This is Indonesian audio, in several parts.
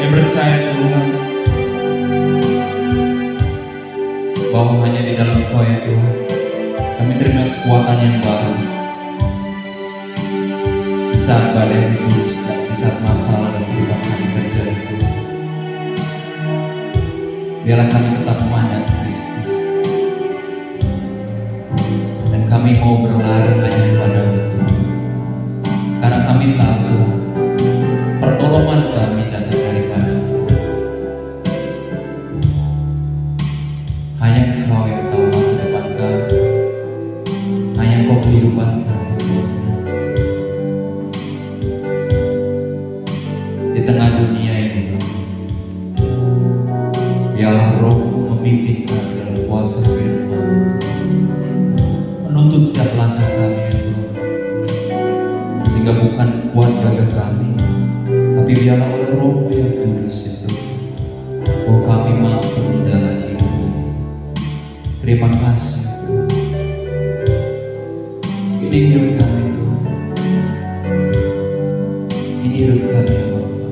Kami percaya Tuhan bahwa hanya di dalam Engkau ya Tuhan kami terima kekuatan yang baru. Di saat badai itu, di saat masalah dan kehidupan kami terjadi Tuhan, biarlah kami tetap memandang Kristus dan kami mau berlari hanya kepada-Mu Tuhan. Karena kami tahu Tuhan pertolongan kami datang daripada-Mu. Hanya Engkau yang tahu masa depan kami, hanya Engkau kehidupan kami Tuhan. Di tengah dunia ini Tuhan, biarlah Roh-Mu memimpin kami dalam kuasa firman-Mu, menuntut setiap langkah kami ya Tuhan. Sehingga bukan kuat gagah kami, tapi biarlah oleh Roh-Mu yang kudus itu bahwa kami mampu menjalani hidup ini. Terima kasih Tuhan. Ini hidup kami Tuhan, ini hidup kami ya Bapa.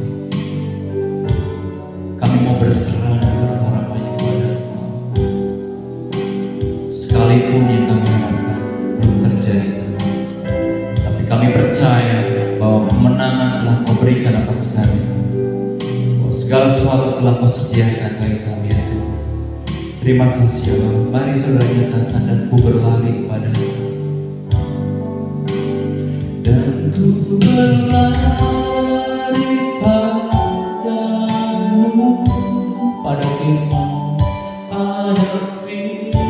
Kami mau berserah dan berharap hanya kepada-Mu. Sekalipun yang kami harapkan belum terjadi Tuhan, tapi kami percaya bahwa kemenangan telah Kau berikan atas kami. Bahwa segala sesuatu telah Kau sediakan bagi kami ya Tuhan. Terima kasih ya Bapa. Mari saudara nyatakan dan ku berlari kepada-Mu. Dan ku berlari padamu, pada firman, pada firman-Mu.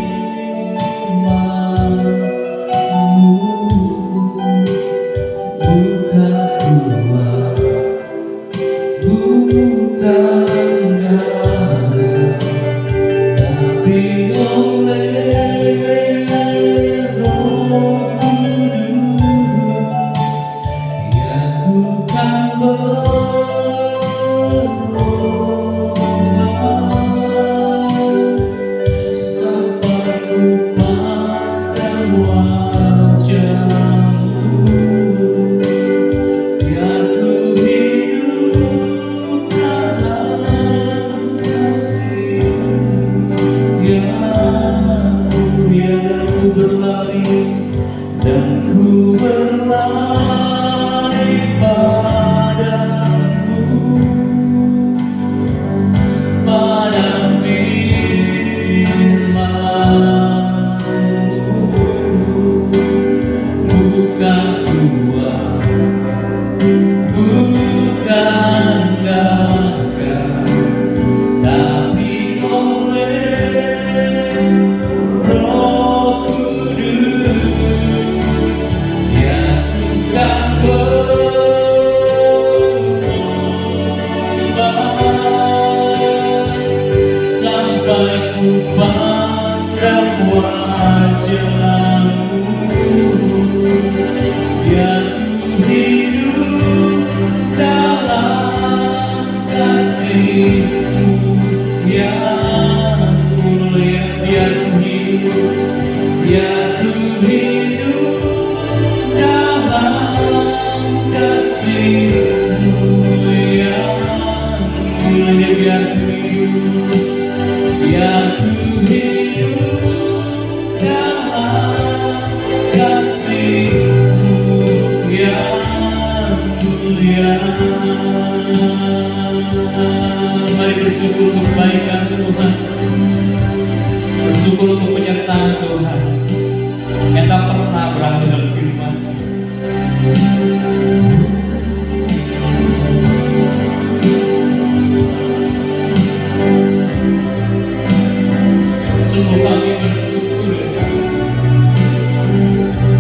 Bukan kuat, bukan gagah, tapi oleh Roh Kudus, ya ku kan berlomba sampai ku pandang wajah-Mu. Biar ku hidup dalam kasih-Mu yang mulia. Dan ku berlari, dan ku berlari padamu, pada firman-Mu. Bukan kuat, bukan gagah, tapi oleh Roh Kudus, ya ku kan berlomba sampai ku pandang wajah-Mu. Biar ku hidup dalam kasih-Mu yang mulia. Biar ku hidup, biar ku hidup dalam kasih-Mu yang mulia. Biar ku hidup, biar ku hidup dalam kasih-Mu yang mulia. Mari bersyukur untuk kebaikan Tuhan, bersyukur untuk penyertaan Tuhan yang tak pernah berakhir dalam firman. Sungguh kami bersyukur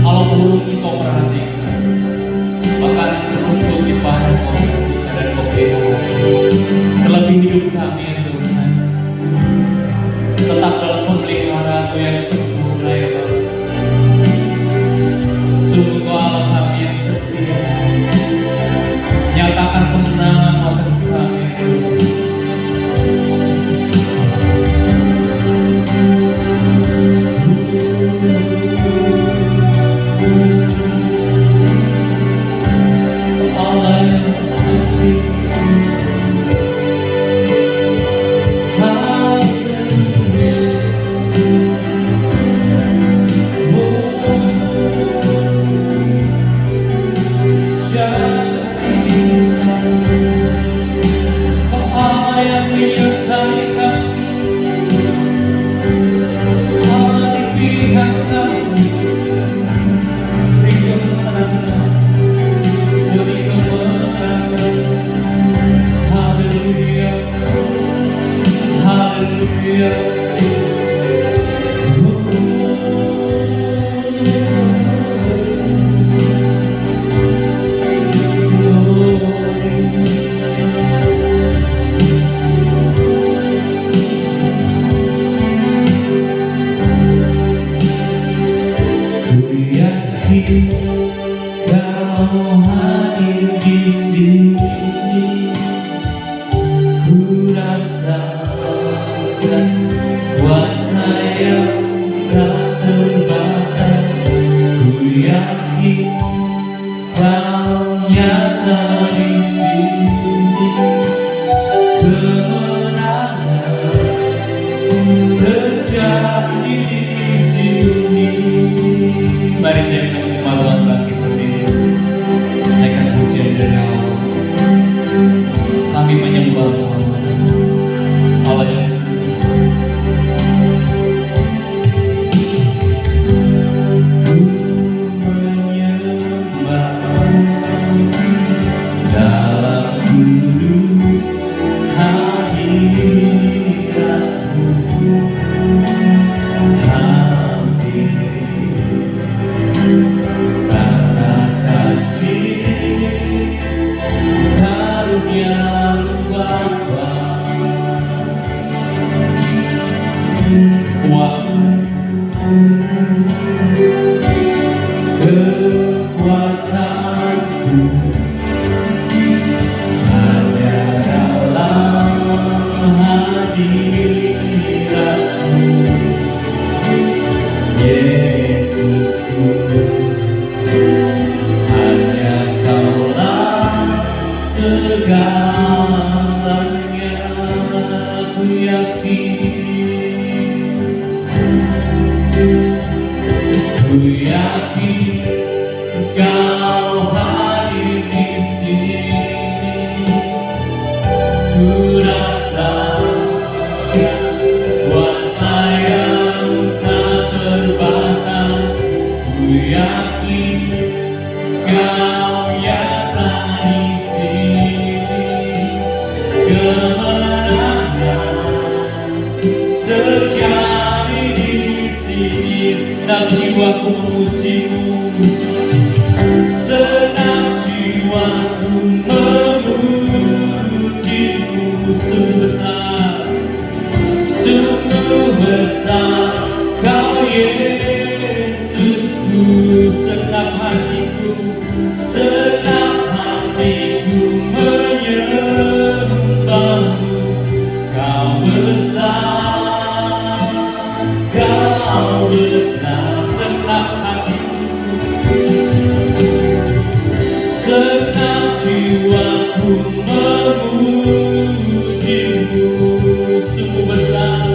kalau burung Kau perhatikan, bahkan rumput di padang Kau perhatikan dan Kau pelihara. Terlebih hidup kami ya Tuhan, tetap dalam pemeliharaan-Mu yang sempurna ya Bapa. Sungguh Kau Allah kami yang setia, nyatakan kemenangan atas kami ya Tuhan. Allah yang setia, Kau hadir di sini, ku rasakan kuasa yang tak terbatas. Ku yakin Kau nyata di sini, kemenangan terjadi di sini. Mari saya akan jemaat Tuhan bangkit berdiri, naikkan pujian dari Allah. Kami menyembah Allah yang Kau hadir di sini, ku rasakan kuasa yang tak terbatas. Ku yakin Kau nyata di sini, kemenangan terjadi di sini. Senang jiwaku memuji-Mu, senang jiwaku memuji-Mu. Sungguh besar, sungguh besar Kau Yesusku. Senang hatiku, senang hatiku menyembah-Mu. Kau besar, Kau besar. Senang hatiku, senang jiwaku memuji-Mu. Sungguh besar,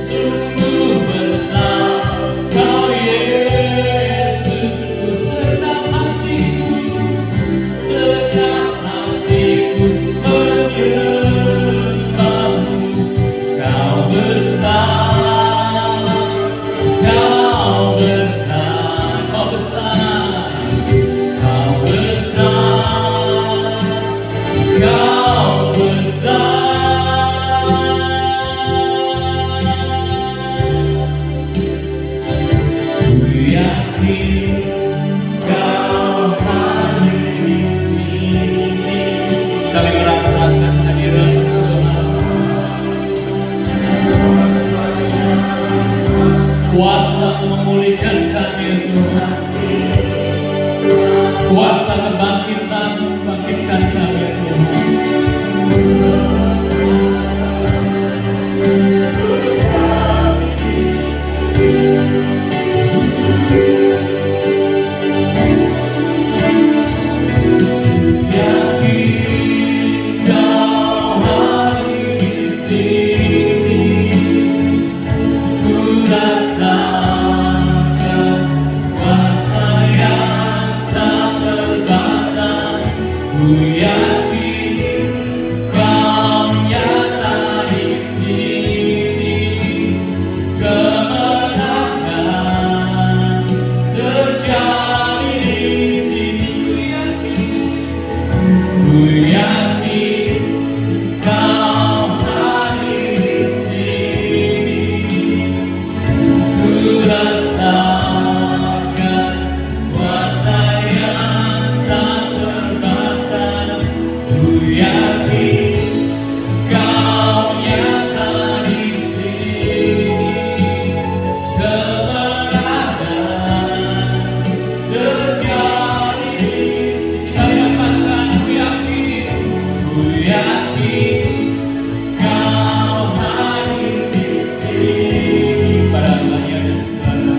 sungguh besar Kau Yesusku. Senang hatiku, senang hatiku menyembah-Mu. Kau besar, Kau besar, Kau besar, Kau besar, Kau besar. Ku yakin Kau hadir di sini. Kami merasakan hadirat Tuhan. Kuasa-Mu memulihkan kami, Tuhan. Kuasa kebangkitan-Mu bangkitkan kami, Tuhan. Yakin Kau hadir di sini, ku rasakan kuasa yang tak terbatas. Ku yakin Kau nyata di sini, kemenangan terjadi di sini. Ku yakin Kau hadir di sini, Ku yakin Kau nyata di sini, kebenaran terjadi di sini. Kami katakan ku yakin Kau hadir di sini. Pada pelayan dan saudara,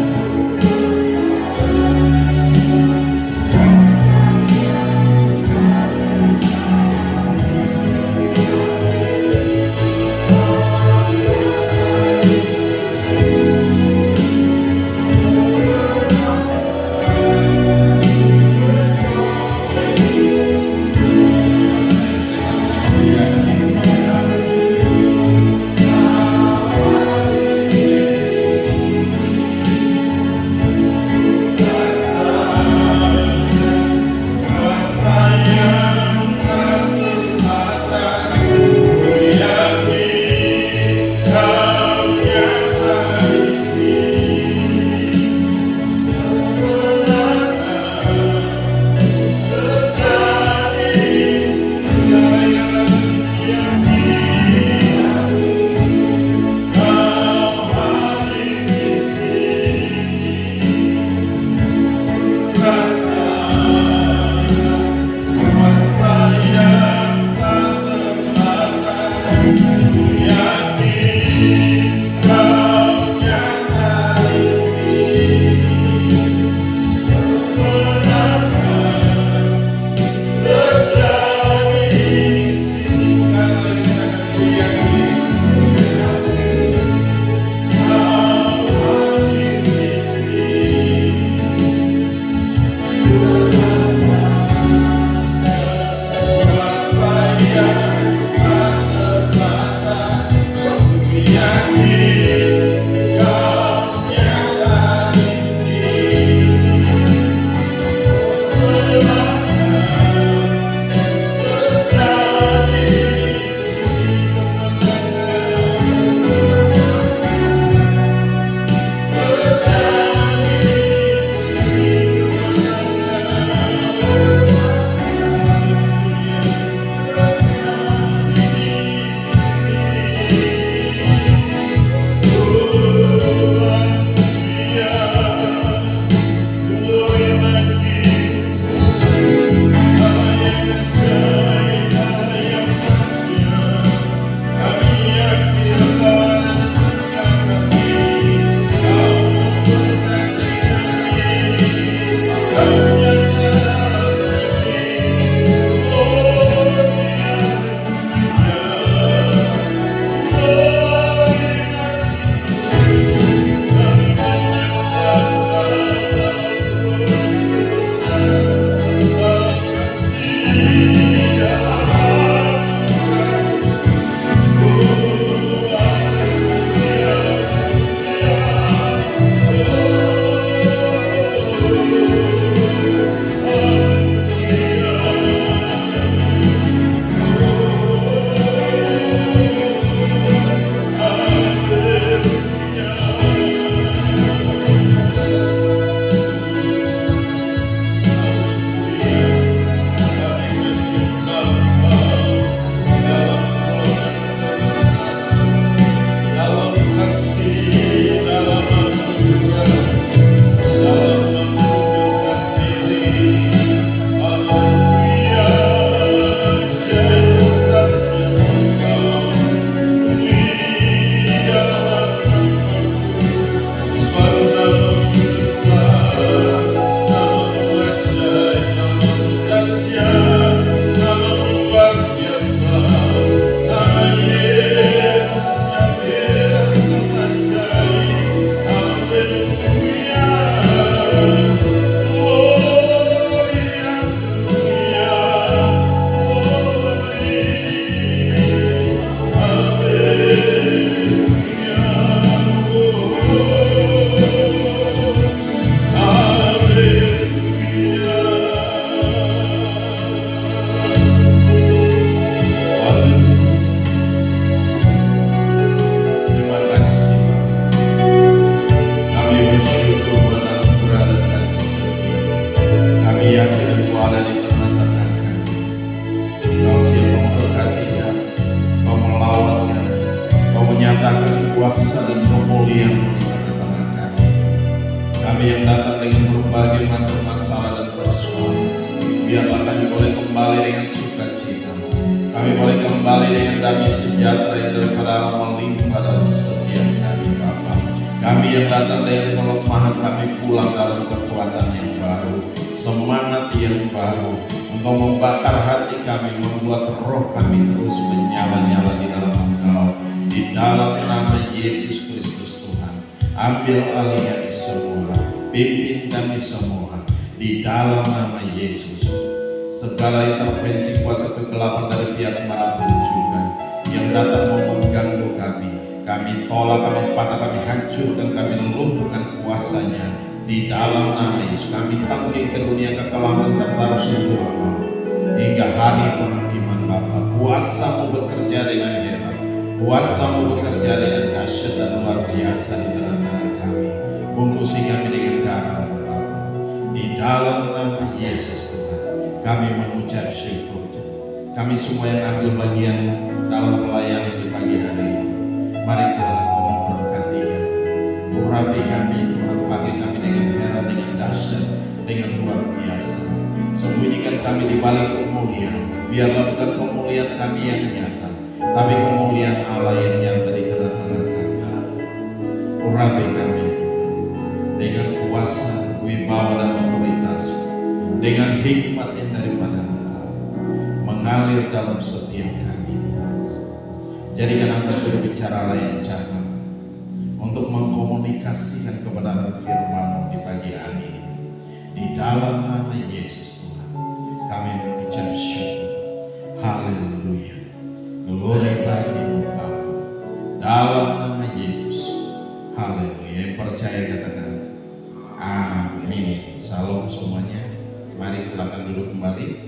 kuasa dan kemuliaan di tengah-tengah kami. Kami yang datang dengan berbagai macam masalah dan persoalan, biarlah kami boleh kembali dengan sukacita. Kami boleh kembali dengan damai sejahtera yang daripada Allah melimpah dalam setiap kami, Bapa. Kami yang datang dengan kelemahan, kami pulang dalam kekuatan yang baru, semangat yang baru, untuk membakar hati kami, membuat roh kami terus menyala-nyala di dalam Engkau. Di dalam nama Yesus Kristus Tuhan, ambil alih kami semua, pimpin kami semua di dalam nama Yesus. Segala intervensi kuasa kegelapan dari pihak manapun juga yang datang mau mengganggu kami tolak, kami patah, kami hancurkan, kami lumpuhkan kuasanya di dalam nama Yesus. Kami panggil ke dunia kekelaman tertaruh jurang maut hingga hari penghakiman Bapa. Kuasa-Mu bekerja dengan hebat, kuasa-Mu bekerja dengan dahsyat dan luar biasa di tengah-tengah kami. Bungkusi kami dengan darah Bapa. Di dalam nama Yesus Tuhan, kami mengucap syukur. Kami semua yang ambil bagian dalam pelayanan di pagi hari ini, mari Tuhan Engkau memberkati kami. Urapi kami Tuhan, pakai kami dengan heran, dengan dahsyat, dengan luar biasa. Sembunyikan kami di balik kemuliaan. Biarlah bukan kemuliaan kami yang nyata, tapi kemuliaan Allah yang nyata di tengah-tengah kami. Urapi kami dengan kuasa, wibawa dan otoritas, dengan hikmat yang daripada Engkau mengalir dalam setiap kami. Jadikan Anda juru bicara yang cakap untuk mengkomunikasikan kebenaran firman-Mu di pagi hari ini. Di dalam nama Yesus Tuhan, kami mengucap syukur. Haleluya. Glory bagi-Mu Bapa. Dalam nama Yesus. Haleluya. Yang percaya katakan amin. Salam semuanya. Mari silakan duduk kembali.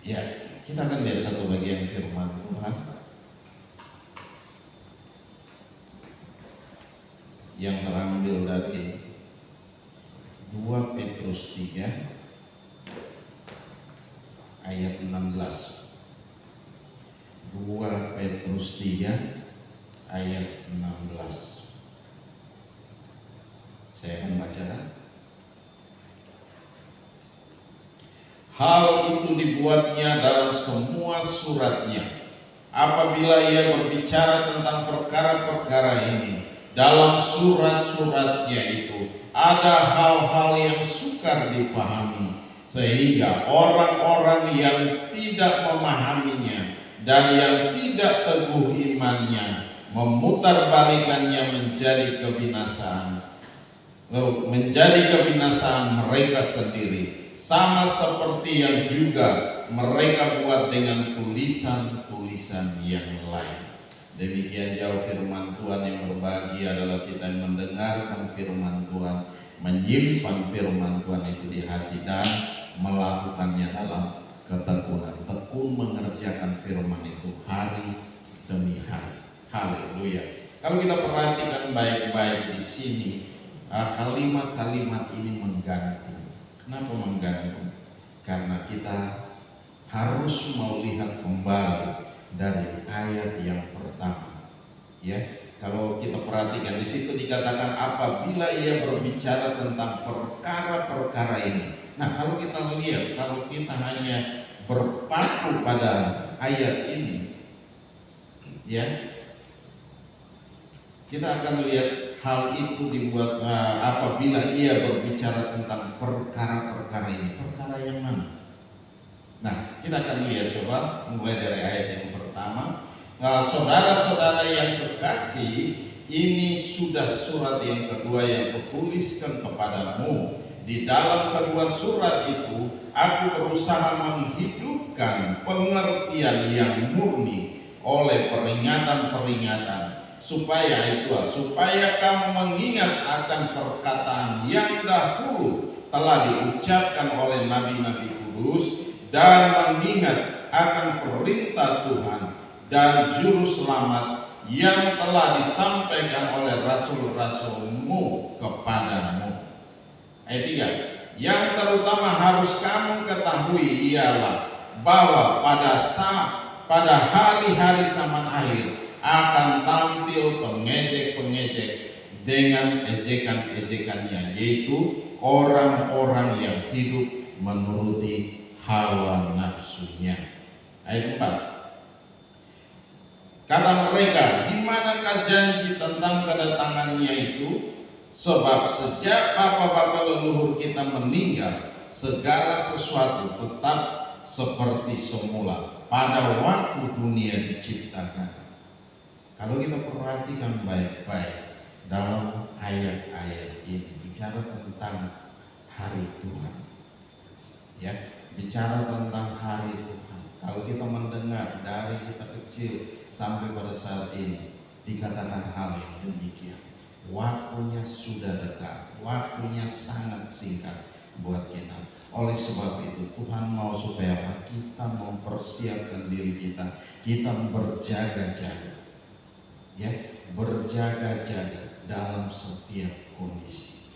Ya, kita akan lihat satu bagian firman Tuhan yang terambil dari 2 Petrus 3 ayat 16. 2 Petrus 3 ayat 16. Saya akan bacakan. Hal itu dibuatnya dalam semua suratnya, apabila ia berbicara tentang perkara-perkara ini. Dalam surat-suratnya itu ada hal-hal yang sukar difahami, sehingga orang-orang yang tidak memahaminya dan yang tidak teguh imannya memutarbalikannya menjadi kebinasaan mereka sendiri, sama seperti yang juga mereka buat dengan tulisan-tulisan yang lain. Demikian jauh firman Tuhan. Yang berbahagia adalah kita yang mendengarkan firman Tuhan, menyimpan firman Tuhan itu di hati dan melakukannya dalam ketekunan. Tekun mengerjakan firman itu hari demi hari. Haleluya. Kalau kita perhatikan baik-baik di sini, kalimat-kalimat ini menggantung. Kenapa menggantung? Karena kita harus melihat kembali dari ayat yang pertama. Ya, kalau kita perhatikan di situ dikatakan apabila ia berbicara tentang perkara-perkara ini. Nah, kalau kita lihat, kalau kita hanya berpaku pada ayat ini, ya, kita akan lihat hal itu dibuat apabila ia berbicara tentang perkara-perkara ini. Perkara yang mana? Nah, kita akan lihat, coba mulai dari ayat yang pertama. Saudara-saudara yang kekasih, ini sudah surat yang kedua yang kutuliskan kepadamu. Di dalam kedua surat itu, aku berusaha menghidupkan pengertian yang murni oleh peringatan-peringatan, supaya kamu mengingat akan perkataan yang dahulu telah diucapkan oleh nabi-nabi kudus, dan mengingat akan perintah Tuhan dan juru selamat yang telah disampaikan oleh rasul-rasulmu kepadamu. Ayat 3. Yang terutama harus kamu ketahui ialah bahwa pada saat pada hari-hari zaman akhir akan tampil pengejek-pengejek dengan ejekan-ejekannya, yaitu orang-orang yang hidup menuruti hawa nafsunya. Ayat 4. Kata mereka, di manakah janji tentang kedatangannya itu? Sebab sejak bapa-bapa leluhur kita meninggal, segala sesuatu tetap seperti semula pada waktu dunia diciptakan. Kalau kita perhatikan baik-baik dalam ayat-ayat ini, bicara tentang hari Tuhan, ya, bicara tentang hari Tuhan. Kalau kita mendengar dari kita kecil sampai pada saat ini dikatakan hal yang demikian, waktunya sudah dekat, waktunya sangat singkat buat kita. Oleh sebab itu Tuhan mau supaya kita mempersiapkan diri kita, kita berjaga-jaga, ya, berjaga-jaga dalam setiap kondisi.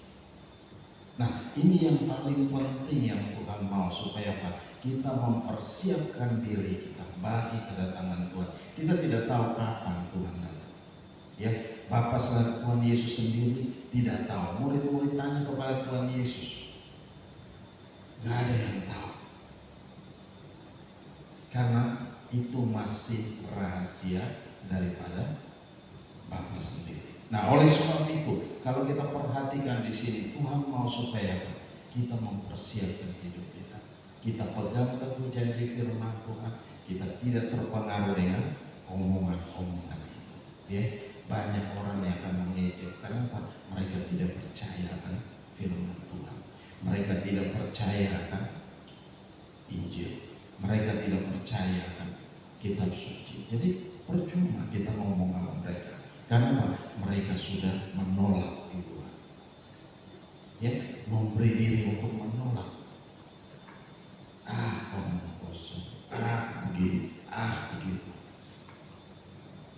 Nah, ini yang paling penting yang Tuhan mau supaya apa? Kita mempersiapkan diri kita bagi kedatangan Tuhan. Kita tidak tahu kapan Tuhan datang. Ya, Bapa selaku Tuhan Yesus sendiri tidak tahu. Murid-murid tanya kepada Tuhan Yesus, gak ada yang tahu. Karena itu masih rahasia daripada Bapa sendiri. Nah, oleh sebab itu, kalau kita perhatikan di sini, Tuhan mau supaya kita mempersiapkan hidup kita. Kita pegang teguh janji firman Tuhan. Kita tidak terpengaruh dengan omongan-omongan itu. Ya, banyak orang yang akan mengejek. Karena apa? Mereka tidak percaya akan firman Tuhan. Mereka tidak percaya akan Injil. Mereka tidak percaya akan kitab suci. Jadi percuma kita ngomong sama mereka. Karena apa? Mereka sudah menolak duluan. Ya, memberi diri untuk menolak. Omong kosong, begini, begitu.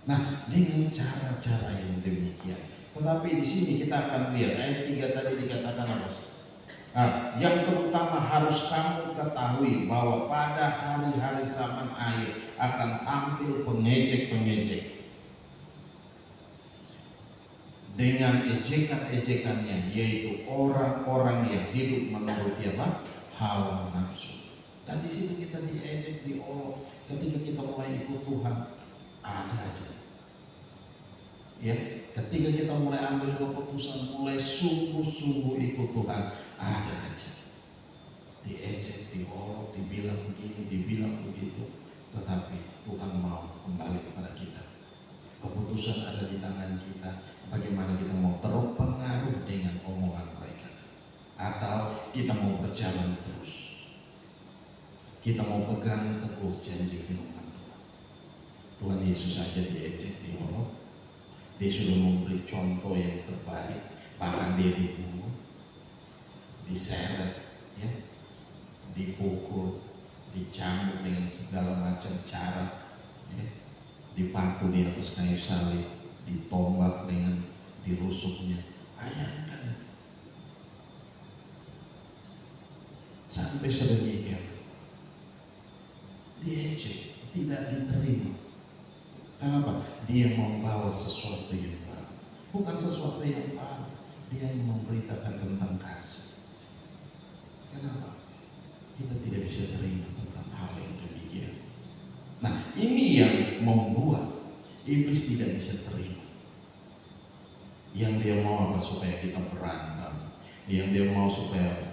Nah, dengan cara-cara yang demikian. Tetapi di sini kita akan lihat ayat 3 tadi dikatakan apa sih? Yang terutama harus kamu ketahui bahwa pada hari-hari zaman akhir akan tampil pengejek-pengejek dengan ejekan-ejekannya, yaitu orang-orang yang hidup menurut apa? Hawa nafsu. Dan di situ kita diejek, diolok. Ketika kita mulai ikut Tuhan, ada aja. Ya, ketika kita mulai ambil keputusan, mulai sungguh-sungguh ikut Tuhan, ada aja. Diejek, diolok, dibilang begini, dibilang begitu. Tetapi Tuhan mau kembali kepada kita. Keputusan ada di tangan kita. Bagaimana kita mau terpengaruh dengan omongan mereka, atau kita mau berjalan terus. Kita mau pegang teguh janji firman Tuhan. Tuhan Yesus saja diejek, diolok. Dia sudah memberi contoh yang terbaik. Bahkan dia dibunuh, diseret, ya, dipukul, dicambuk dengan segala macam cara, ya, dipaku di atas kayu salib, ditombak dengan dirusuknya. Bayangkan itu. Sampai sedemikian. Diejek, tidak diterima. Kenapa? Dia membawa sesuatu yang baru, bukan sesuatu yang baru. Dia yang memberitakan tentang kasih. Kenapa? Kita tidak bisa terima tentang hal yang demikian. Nah, ini yang membuat iblis tidak bisa terima. Yang dia mau apa? Supaya kita berantem. Yang dia mau supaya apa?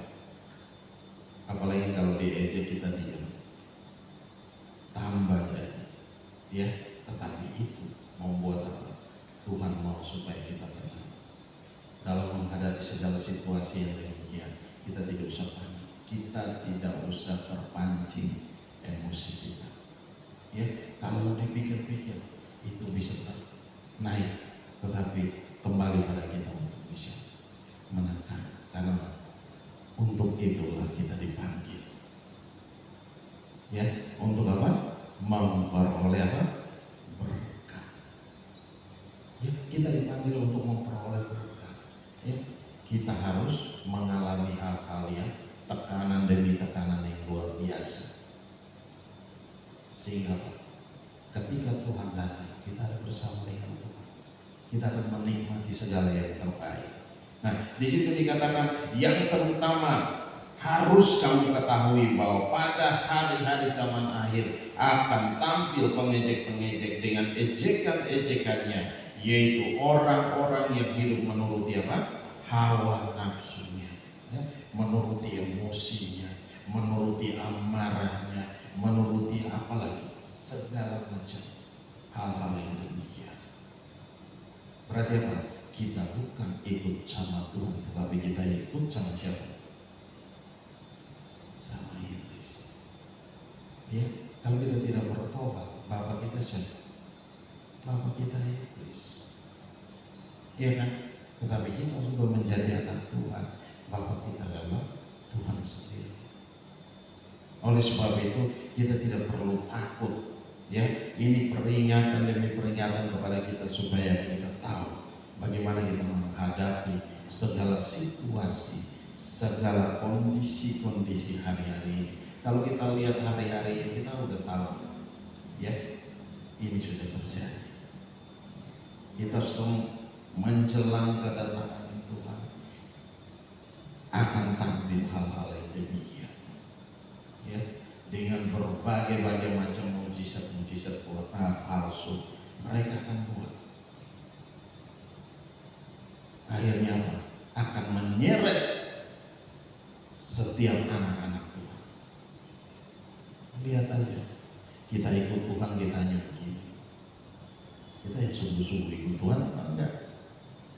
Apalagi kalau diejek kita diam. Tambah jadi, ya. Tetapi itu membuat apa? Tuhan mau supaya kita tenang dalam menghadapi segala situasi yang demikian. Kita tidak usah panik, kita tidak usah terpancing emosi kita. Ya, kalau dipikir-pikir itu bisa naik, tetapi kembali pada kita untuk bisa menentang. Karena untuk itulah kita dipanggil. Ya, untuk apa? Memperoleh apa? Berkat. Ya, kita dipanggil untuk memperoleh berkat. Ya, kita harus mengalami hal-hal yang tekanan demi tekanan yang luar biasa. Sehingga apa? bersama dengan Tuhan, kita akan menikmati segala yang terbaik. Nah, di situ dikatakan yang terutama harus kamu ketahui bahwa pada hari-hari zaman akhir akan tampil pengejek-pengejek dengan ejekan-ejekannya, yaitu orang-orang yang hidup menuruti apa? Hawa nafsunya, ya, menuruti emosinya, menuruti amarahnya, menuruti apalagi segala macam hal-hal yang demikian. Berarti apa? Kita bukan ikut sama Tuhan, tetapi kita ikut sama siapa? Sama iblis. Ya, kalau kita tidak bertobat, bapak kita siapa? Bapak kita iblis. Iya kan? Tetapi kita sudah menjadi anak Tuhan, bapak kita adalah Tuhan sendiri. Oleh sebab itu kita tidak perlu takut. Ya, ini peringatan demi peringatan kepada kita supaya kita tahu bagaimana kita menghadapi segala situasi, segala kondisi-kondisi hari-hari ini. Kalau kita lihat hari-hari ini, kita udah tahu, ya, ini sudah terjadi. Kita menjelang kedatangan Tuhan akan tampil hal-hal yang demikian, ya, dengan berbagai macam mujizat-mujizat palsu mereka akan buat. Akhirnya apa? Akan menyeret setiap anak-anak Tuhan. Lihat aja, kita ikut Tuhan ditanya begini, kita yang sungguh-sungguh ikut Tuhan apa enggak?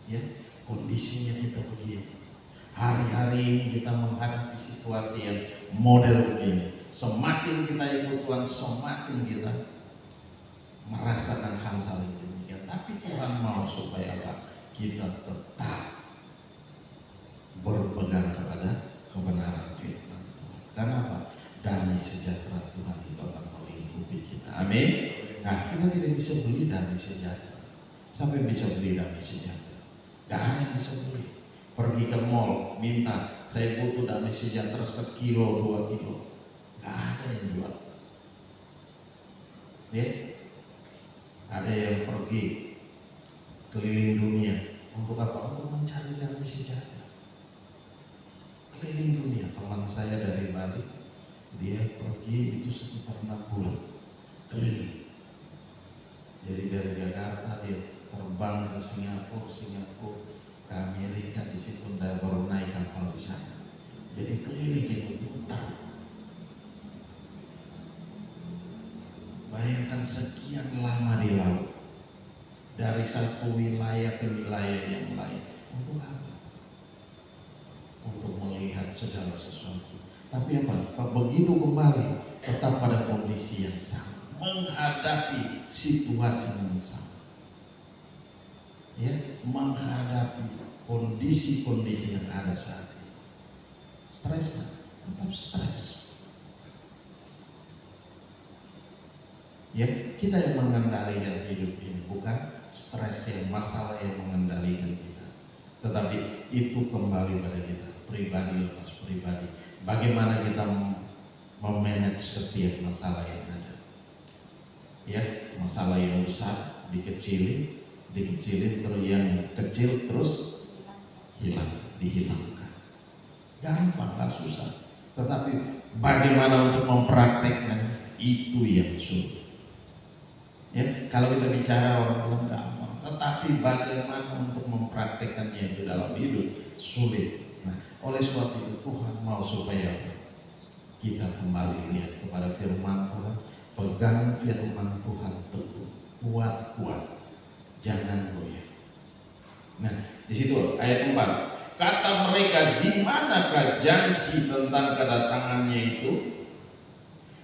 Ya, kondisinya kita begini. Hari-hari ini kita menghadapi situasi yang model begini. Semakin kita ikut Tuhan, semakin kita merasakan hal-hal yang demikian. Tapi Tuhan mau supaya apa? Kita tetap berpegang kepada kebenaran firman Tuhan. Karena apa? Damai sejahtera Tuhan itu akan melingkupi kita. Amin. Nah, kita tidak bisa beli damai sejahtera. Siapa yang bisa beli damai sejahtera? Gak ada yang bisa beli. Pergi ke mall, minta, saya butuh damai sejahtera 1 kilo, 2 kilo. Gak ada yang jual. Ya, ada yang pergi keliling dunia. Untuk apa? Untuk mencari damai sejahtera. Keliling dunia. Teman saya dari Bali, dia pergi itu sekitar 6 bulan keliling. Jadi dari Jakarta dia terbang ke Singapura ke Amerika, di situ baru naik kapal di sana. Jadi keliling itu putar. Bayangkan sekian lama di laut, dari satu wilayah ke wilayah yang lain. Untuk apa? Untuk melihat segala sesuatu. Tapi apa? Begitu kembali, tetap pada kondisi yang sama, menghadapi situasi yang sama. Ya, menghadapi kondisi-kondisi yang ada saat ini. Stres kan? Tetap stres. Ya, kita yang mengendalikan hidup ini, bukan stres yang masalah yang mengendalikan kita. Tetapi itu kembali pada kita, pribadi lepas pribadi. Bagaimana kita memanage setiap masalah yang ada. Ya, masalah yang besar dikecilin terus yang kecil terus dihilangkan. Gampang, gak susah. Tetapi bagaimana untuk mempraktekkan itu yang sulit. Ya, kalau kita bicara orang bilang gampang, tetapi bagaimana untuk mempraktekkannya itu dalam hidup sulit. Nah, oleh sebab itu Tuhan mau supaya kita kembali lihat kepada firman Tuhan, pegang firman Tuhan teguh, kuat, jangan goyah. Nah, di situ ayat 4, kata mereka, di manakah janji tentang kedatangannya itu?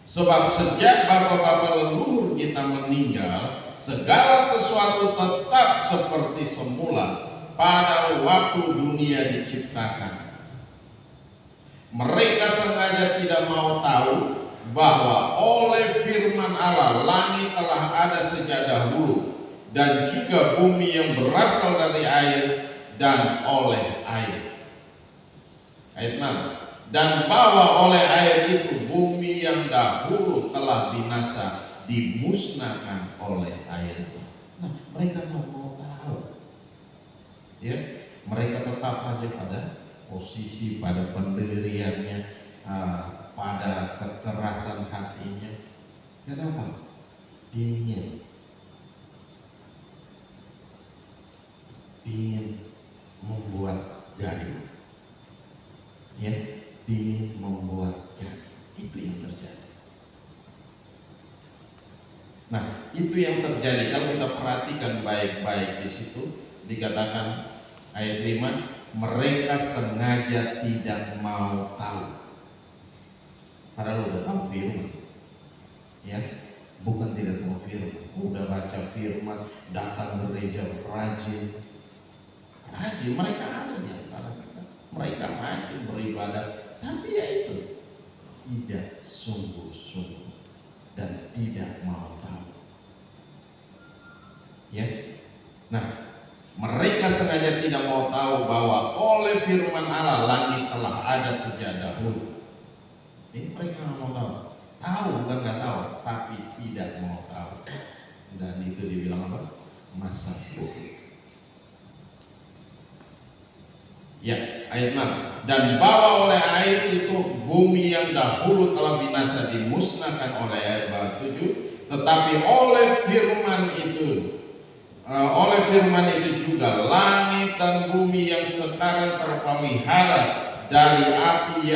Sebab sejak bapak-bapak leluhur kita meninggal, segala sesuatu tetap seperti semula pada waktu dunia diciptakan. Mereka sengaja tidak mau tahu bahwa oleh firman Allah langit telah ada sejak dahulu, dan juga bumi yang berasal dari air dan oleh air. Ayat 6. Dan bahwa oleh air itu bumi yang dahulu telah binasa dimusnahkan oleh air. Nah, mereka nggak mau tahu. Ya, mereka tetap aja pada posisi, pada pendiriannya, pada kekerasan hatinya. Kenapa? Ingin membuat gaduh, ya, ingin membuat gaduh. Itu yang terjadi. Nah, itu yang terjadi. Kalau kita perhatikan baik-baik di situ dikatakan ayat 5, mereka sengaja tidak mau tahu. Padahal udah tahu firman, ya, bukan tidak tahu firman, udah baca firman, datang gereja rajin, mereka ada di antara kita, mereka rajin beribadah, tapi ya itu tidak sungguh-sungguh dan tidak mau tahu. Ya, nah, mereka sengaja tidak mau tahu bahwa oleh firman Allah langit telah ada sejak dahulu. Ini mereka nggak mau tahu, bukan nggak tahu, tapi tidak mau tahu. Dan itu dibilang apa? Masa bodoh. Ya, ayat 6. Dan bahwa oleh air itu bumi yang dahulu telah binasa dimusnahkan oleh air bah 7, tetapi oleh firman itu juga langit dan bumi yang sekarang terpelihara dari api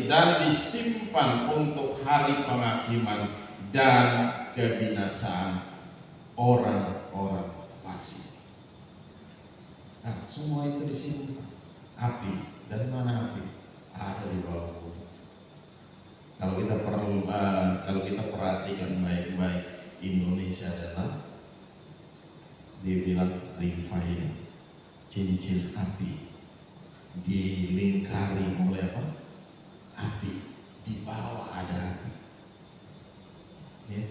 dan disimpan untuk hari penghakiman dan kebinasaan orang-orang fasik. Nah, semua itu disimpan. Api, dari mana api? Ada di bawah bumi. Kalau kita perhatikan baik-baik, Indonesia adalah dibilang ring fire, cincin api, dilingkari oleh apa? Api. Di bawah ada api, ya,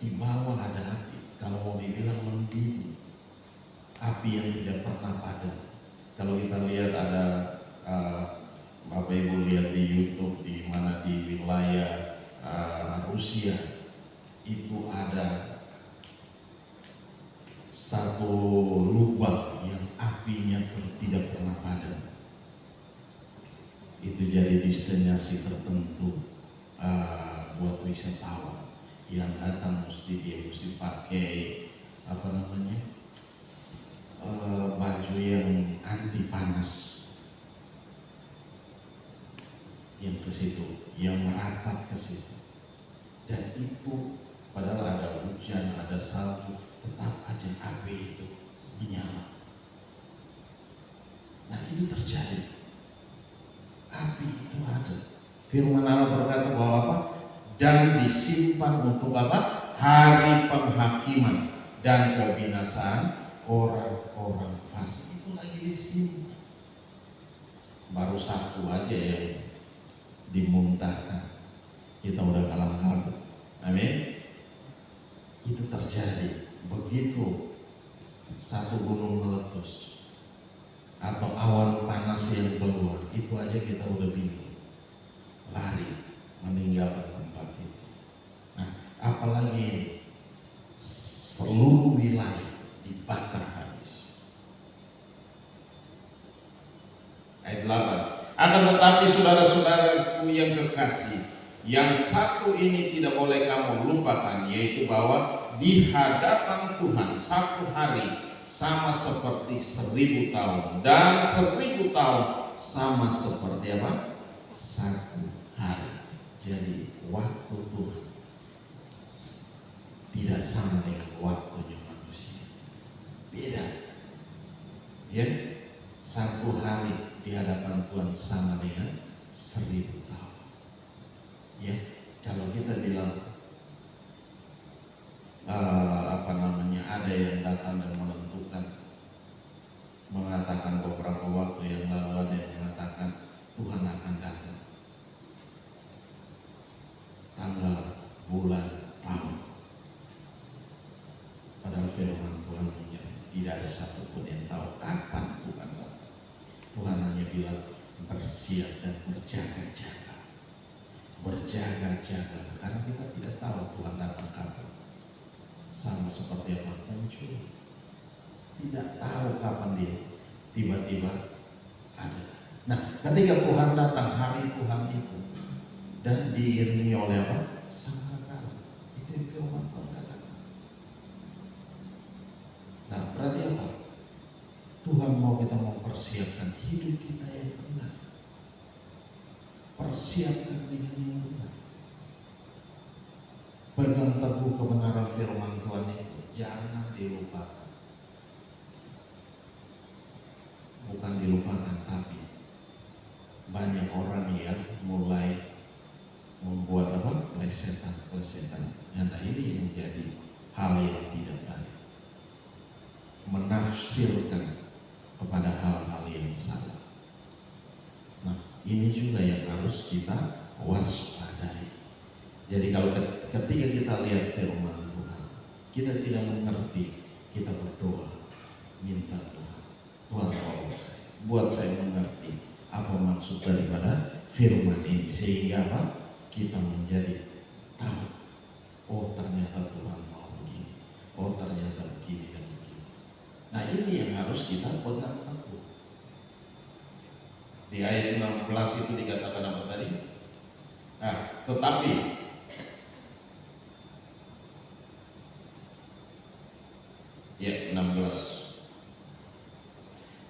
di bawah ada api. Kalau mau dibilang mendidih, api yang tidak pernah padam. Kalau kita lihat ada Bapak Ibu lihat di YouTube di mana di wilayah Rusia itu ada satu lubang yang apinya tidak pernah padam. Itu jadi destinasi tertentu buat wisatawan yang datang dia mesti pakai baju yang anti panas, yang ke situ, yang merapat ke situ. Dan itu padahal ada hujan, ada salju, tetap aja api itu menyala. Nah, itu terjadi. Api itu ada. Firman Allah berkata bahwa apa? Dan disimpan untuk apa? Hari penghakiman dan kebinasaan orang-orang fasik. Itu lagi disimpan. Baru satu aja yang dimuntahkan, kita udah kalah kabut. Amin. Itu terjadi begitu satu gunung meletus atau awan panas yang keluar, itu aja kita udah bingung, lari meninggalkan tempat itu. Nah, apalagi ini seluruh wilayah dibakar habis. Ayat 8. Akan tetapi saudara-saudaraku yang kekasih, yang satu ini tidak boleh kamu lupakan, yaitu bahwa di hadapan Tuhan satu hari sama seperti 1000 tahun, dan 1000 tahun sama seperti apa? Satu hari. Jadi waktu Tuhan tidak sama dengan waktunya manusia, beda. Ya, satu hari di hadapan Tuhan sama dengan 1000 tahun. Ya, kalau kita bilang ada yang datang dan menentukan, mengatakan beberapa waktu yang lalu ada yang mengatakan Tuhan akan datang, tanggal, bulan, tahun. Padahal firman Tuhan menjadi tidak ada satupun yang tahu kapan Tuhan datang. Tuhan hanya bilang bersiap dan berjaga-jaga. Berjaga-jaga, karena kita tidak tahu Tuhan datang kapan. sama seperti apa? Pencuri. Tidak tahu kapan dia tiba-tiba ada. Nah, ketika Tuhan datang, hari Tuhan itu, dan diiringi oleh apa? Sangkakala. Itu yang firman Tuhan katakan. Nah, berarti apa? Tuhan mau kita mempersiapkan hidup kita yang benar. Persiapkan dengan yang benar. Pegang teguh kebenaran firman Tuhan itu, jangan dilupakan. Bukan dilupakan, tapi banyak orang yang mulai membuat apa? Plesetan. Nah, ini yang menjadi hal yang tidak baik. Menafsirkan kepada hal-hal yang salah. Nah, ini juga yang harus kita waspadai. Jadi kalau ketika kita lihat firman Tuhan, kita tidak mengerti, kita berdoa, minta Tuhan, Tuhan tolong saya, buat saya mengerti apa maksud daripada firman ini, sehingga apa? Kita menjadi tahu, oh ternyata Tuhan mau begini, oh ternyata begini dan begitu. Nah, ini yang harus kita pegang teguh. Di ayat 16 itu dikatakan apa tadi? Nah, tetapi ya 16.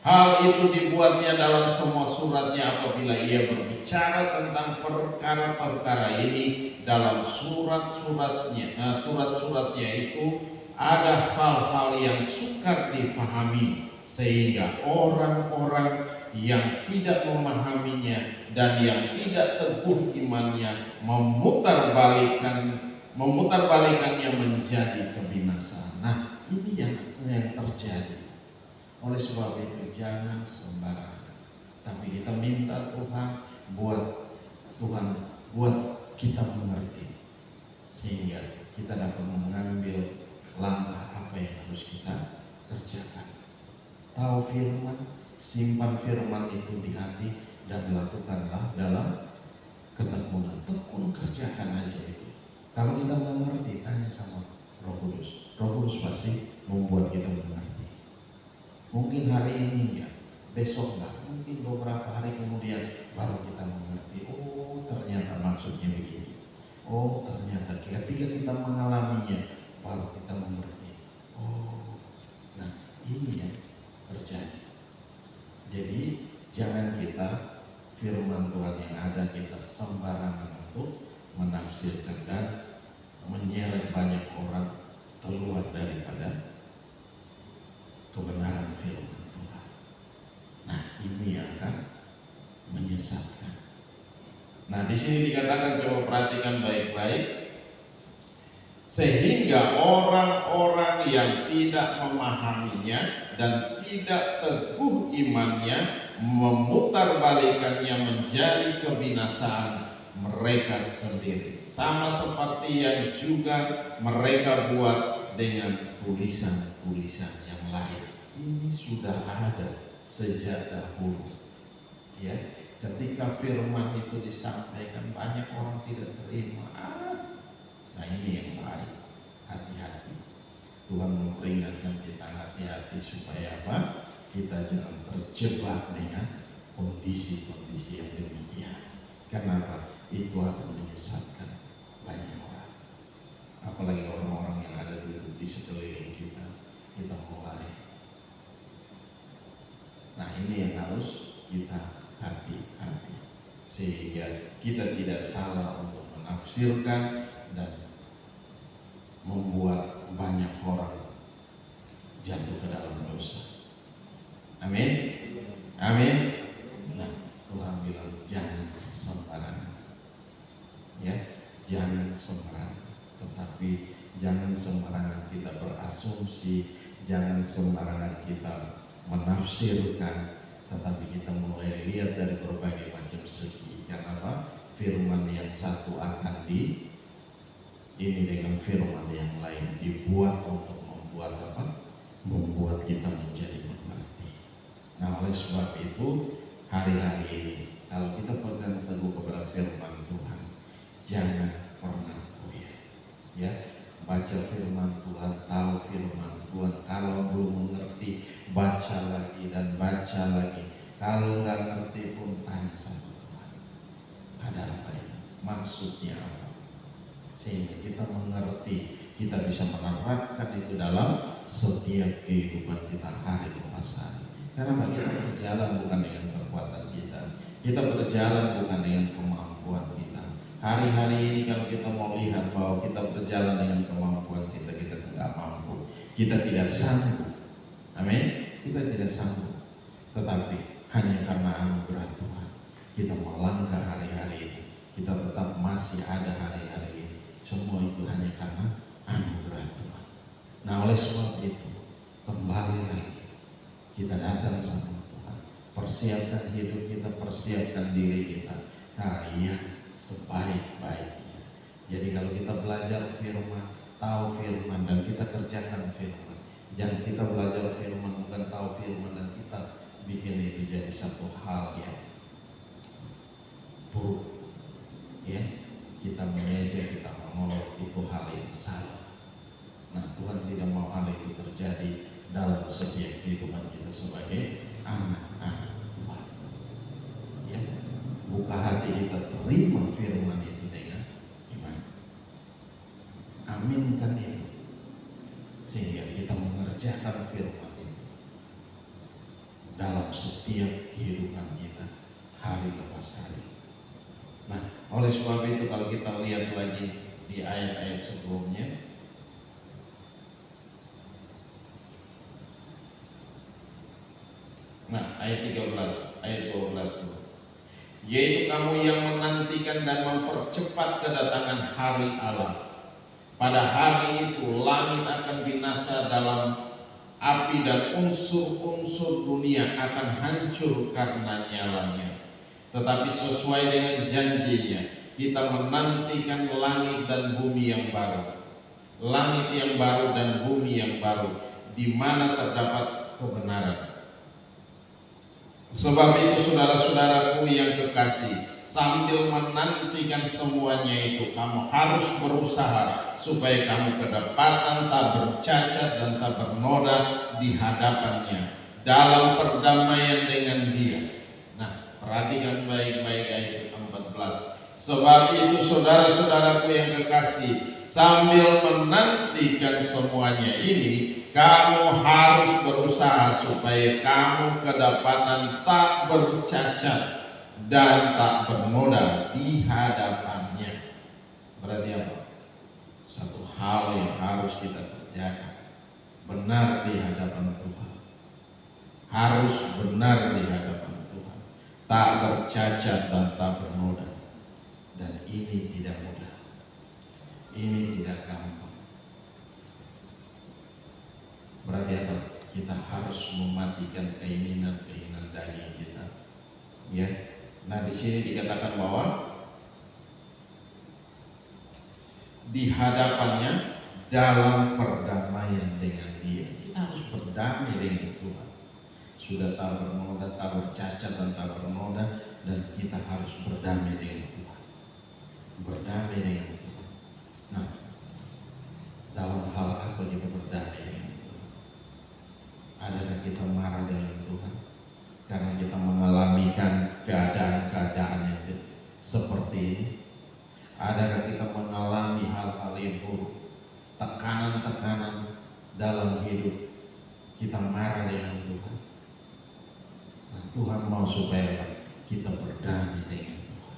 Hal itu dibuatnya dalam semua suratnya apabila ia berbicara tentang perkara-perkara ini dalam surat-suratnya itu ada hal-hal yang sukar difahami sehingga orang-orang yang tidak memahaminya dan yang tidak teguh imannya memutar-balikannya menjadi kebinasaan. Nah, ini yang terjadi. Oleh sebab itu jangan sembarangan. Tapi kita minta Tuhan buat kita mengerti sehingga kita dapat mengambil langkah apa yang harus kita kerjakan. Tahu firman, simpan firman itu di hati dan lakukanlah dalam ketekunan. Tekun kerjakan aja itu. Kalau kita nggak ngerti, tanya sama Roh Kudus. Roh Kudus pasti membuat kita mengerti. Mungkin hari ini ya, besok enggak, mungkin beberapa hari kemudian baru kita mengerti. Oh, ternyata maksudnya begini. Oh, ternyata ketika kita mengalaminya baru kita mengerti. Oh, nah ini yang terjadi. Jadi jangan kita firman Tuhan yang ada kita sembarangan untuk menafsirkan dan menyeret banyak orang keluar daripada kebenaran firman Tuhan. Nah, ini yang akan menyesatkan. Nah, di sini dikatakan, coba perhatikan baik-baik, sehingga orang-orang yang tidak memahaminya dan tidak teguh imannya memutarbalikannya menjadi kebinasaan mereka sendiri, sama seperti yang juga mereka buat dengan tulisan-tulisan yang lain. Ini sudah ada sejak dahulu, ya. Ketika firman itu disampaikan, banyak orang tidak terima. Nah, ini yang baik. Hati-hati. Tuhan memperingatkan kita hati-hati supaya apa? Kita jangan terjebak dengan kondisi-kondisi yang demikian. Kenapa? Itu akan menyesatkan banyak orang. Apalagi orang-orang yang ada di sekeliling kita. Kita mulai. Nah, ini yang harus kita hati-hati sehingga kita tidak salah untuk menafsirkan dan membuat banyak orang jatuh ke dalam dosa. Amin. Amin. Nah, Tuhan bilang jangan sembarangan. Ya, jangan sembarangan. Tetapi jangan sembarangan kita berasumsi, jangan sembarangan kita menafsirkan, tetapi kita mulai lihat dari berbagai macam segi. Karena apa? Firman yang satu akan ini dengan firman yang lain dibuat untuk membuat apa? Membuat kita menjadi mengerti. Nah, oleh sebab itu hari-hari ini kalau kita pegang teguh kepada firman Tuhan, jangan pernah goyah. Ya, baca firman Tuhan, tahu firman Tuhan. Kalau belum mengerti, baca lagi dan baca lagi. Kalau nggak ngerti pun tanya sama Tuhan. Ada apa ini? Maksudnya apa? Sehingga kita mengerti, kita bisa menerapkan itu dalam setiap kehidupan kita hari lepas hari. Karena kita berjalan bukan dengan kekuatan kita, kita berjalan bukan dengan kemampuan kita. Hari-hari ini kalau kita mau lihat bahwa kita berjalan dengan kemampuan kita, kita tidak mampu, kita tidak sanggup. Amin. Kita tidak sanggup. Tetapi hanya karena anugerah Tuhan kita melangkah hari-hari ini, kita tetap masih ada hari-hari ini. Semua itu hanya karena anugerah Tuhan. Nah, oleh sebab itu kembali lagi kita datang sama Tuhan, persiapkan hidup kita, persiapkan diri kita sebaik-baiknya. Jadi kalau kita belajar firman, tahu firman dan kita kerjakan firman. Jangan kita belajar firman bukan tahu firman dan kita bikin itu jadi satu hal yang buruk. Ya, kita mengeja, kita menolak, itu hal yang salah. Nah, Tuhan tidak mau hal itu terjadi dalam setiap kehidupan kita sebagai anak-anak Tuhan. Ya, buka hati kita, terima firman itu dengan iman. Aminkan itu, sehingga kita mengerjakan firman itu dalam setiap kehidupan kita hari lepas hari. Nah, oleh sebab itu kalau kita lihat lagi di ayat-ayat sebelumnya, nah ayat 13, ayat 12 dulu. Yaitu kamu yang menantikan dan mempercepat kedatangan hari Allah. Pada hari itu langit akan binasa dalam api dan unsur-unsur dunia akan hancur karena nyalanya. Tetapi sesuai dengan janjinya, kita menantikan langit dan bumi yang baru. Langit yang baru dan bumi yang baru, di mana terdapat kebenaran. Sebab itu saudara-saudaraku yang kekasih, sambil menantikan semuanya itu, kamu harus berusaha supaya kamu kedapatan tak bercacat dan tak bernoda di hadapannya dalam perdamaian dengan Dia. Nah, perhatikan baik-baik ayat 14. Sebab itu saudara-saudaraku yang kekasih, sambil menantikan semuanya ini, kamu harus berusaha supaya kamu kedapatan tak bercacat dan tak bernoda di hadapannya. Berarti apa? Satu hal yang harus kita kerjakan, benar di hadapan Tuhan. Harus benar di hadapan Tuhan, tak bercacat dan tak bernoda. Dan ini tidak mudah, ini tidak gampang. Berarti apa? Kita harus mematikan keinginan-keinginan daging kita. Ya. Nah, di sini dikatakan bahwa di hadapannya dalam perdamaian dengan Dia. Kita harus berdamai dengan Tuhan. Sudah tak bernoda, tak bercacat dan tak bernoda, dan kita harus berdamai dengan Tuhan. Berdamai dengan Tuhan. Nah, dalam hal apa kita berdamai dengan Tuhan? Adakah kita marah dengan Tuhan karena kita mengalami keadaan-keadaan yang seperti ini? Adakah kita mengalami hal-hal yang buruk, tekanan-tekanan dalam hidup, kita marah dengan Tuhan? Nah, Tuhan mau supaya kita berdamai dengan Tuhan.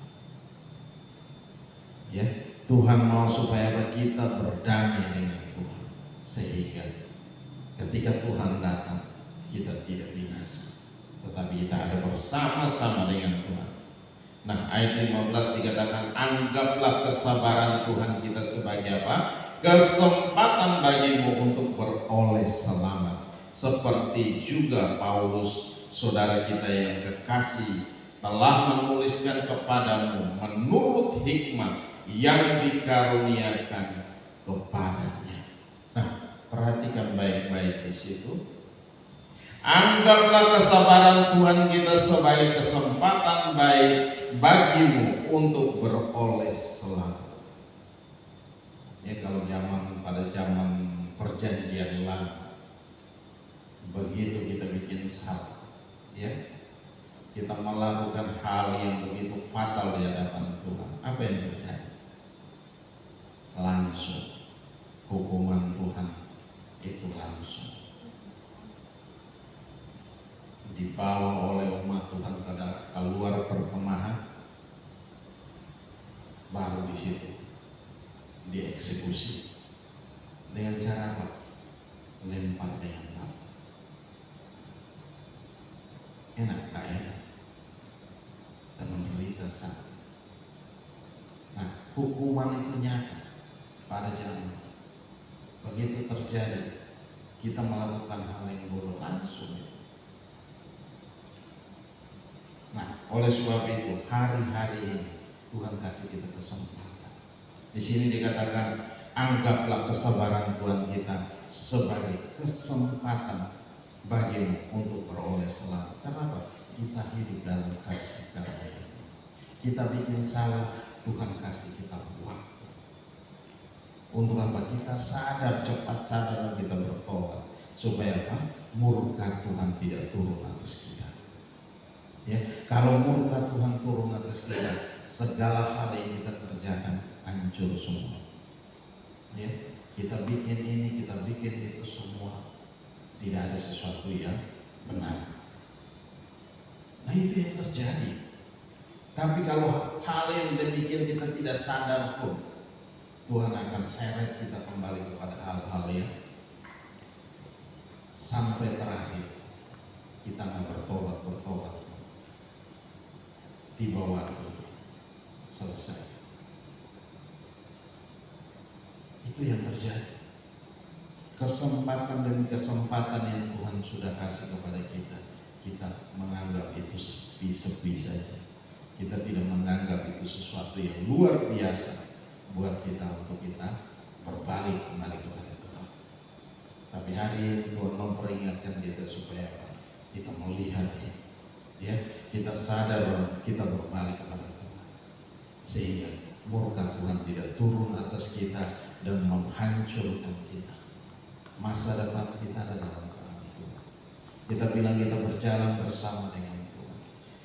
Ya, Tuhan mau supaya kita berdamai dengan Tuhan, sehingga ketika Tuhan datang, kita tidak binasa, tetapi kita ada bersama-sama dengan Tuhan. Nah, ayat 15 dikatakan, anggaplah kesabaran Tuhan kita sebagai apa? Kesempatan bagimu untuk beroleh selamat. Seperti juga Paulus, saudara kita yang kekasih, telah menuliskan kepadamu menurut hikmat yang dikaruniakan kepadanya. Nah, perhatikan baik-baik di situ. Anggaplah kesabaran Tuhan kita sebagai kesempatan baik bagimu untuk beroleh selamat. Ya, kalau pada zaman perjanjian lama, begitu kita bikin salah, ya, kita melakukan hal yang begitu fatal di hadapan Tuhan, apa yang terjadi? Langsung hukuman Tuhan itu langsung dibawa oleh umat Tuhan keluar perkemahan, baru di situ dieksekusi dengan cara apa? Lempar dengan batu. Enak gak ya? Kita menderita saat. Nah, hukuman itu nyata pada zaman. Begitu terjadi, kita melakukan hal yang buruk langsung. Nah, oleh sebab itu hari-hari ini Tuhan kasih kita kesempatan. Di sini dikatakan, anggaplah kesabaran Tuhan kita sebagai kesempatan bagimu untuk beroleh selamat. Kenapa? Kita hidup dalam kasih karunia. Kita bikin salah, Tuhan kasih kita waktu. Untuk apa? Kita cepat sadar dan kita bertobat. Supaya apa? Murka Tuhan tidak turun atas kita. Ya, kalau murka Tuhan turun atas kita, segala hal yang kita kerjakan hancur semua. Ya, kita bikin ini, kita bikin itu, semua tidak ada sesuatu yang benar. Nah, itu yang terjadi. Tapi kalau hal yang demikian kita tidak sadar pun, Tuhan akan seret kita kembali kepada hal-hal yang sampai terakhir kita nggak bertobat. Tiba waktu selesai. Itu yang terjadi. Kesempatan demi kesempatan yang Tuhan sudah kasih kepada kita menganggap itu sepi-sepi saja. Kita tidak menganggap itu sesuatu yang luar biasa buat kita untuk kita berbalik kembali kepada Tuhan. Tapi hari ini Tuhan memperingatkan kita supaya kita melihat ini. Ya, kita sadar kita berbalik kepada Tuhan, sehingga murka Tuhan tidak turun atas kita dan menghancurkan kita. Masa depan kita ada dalam tangan Tuhan. Kita bilang kita berjalan bersama dengan Tuhan,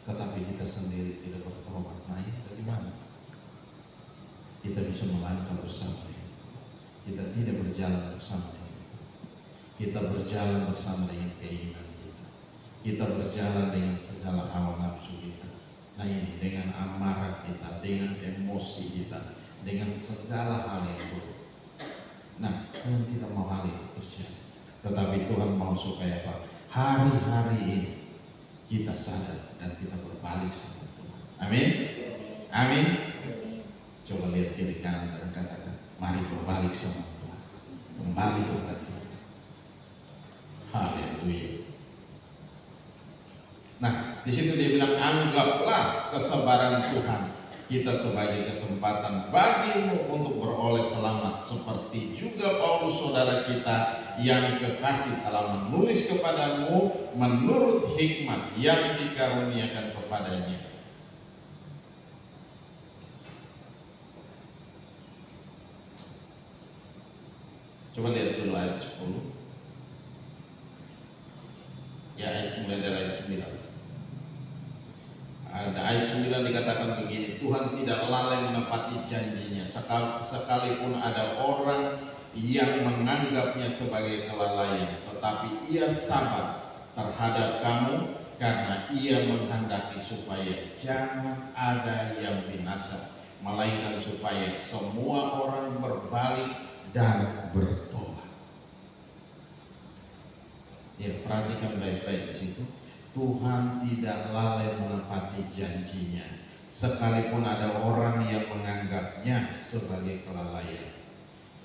tetapi kita sendiri tidak bertobat. Nah, ini bagaimana kita bisa melangkah bersama dengan Tuhan? Kita tidak berjalan bersama dengan Tuhan. Kita berjalan bersama dengan keinginan. Kita berjalan dengan segala hawa nafsu kita. Nah, ini dengan amarah kita, dengan emosi kita, dengan segala hal yang buruk. Nah, Tuhan tidak mau hal itu terjadi. Tetapi Tuhan mau supaya apa? Hari-hari ini kita sadar dan kita berbalik sama Tuhan. Amin. Amin. Coba lihat kiri kanan dan katakan, mari berbalik sama Tuhan. Kembali kepada Tuhan. Haleluya. Nah, di situ dia bilang, anggaplah kesabaran Tuhan kita sebagai kesempatan bagimu untuk beroleh selamat, seperti juga Paulus saudara kita yang kekasih telah menulis kepadamu menurut hikmat yang dikaruniakan kepadanya. Coba lihat dulu ayat 10. Ya, mulai dari ayat 9. Ada ayat 9 dikatakan begini, Tuhan tidak lalai menepati janjinya, sekalipun ada orang yang menganggapnya sebagai kelalaian, tetapi ia sabar terhadap kamu karena ia menghendaki supaya jangan ada yang binasa, melainkan supaya semua orang berbalik dan bertobat. Ya, perhatikan baik-baik di situ. Tuhan tidak lalai menepati janjinya, sekalipun ada orang yang menganggapnya sebagai kelalaian,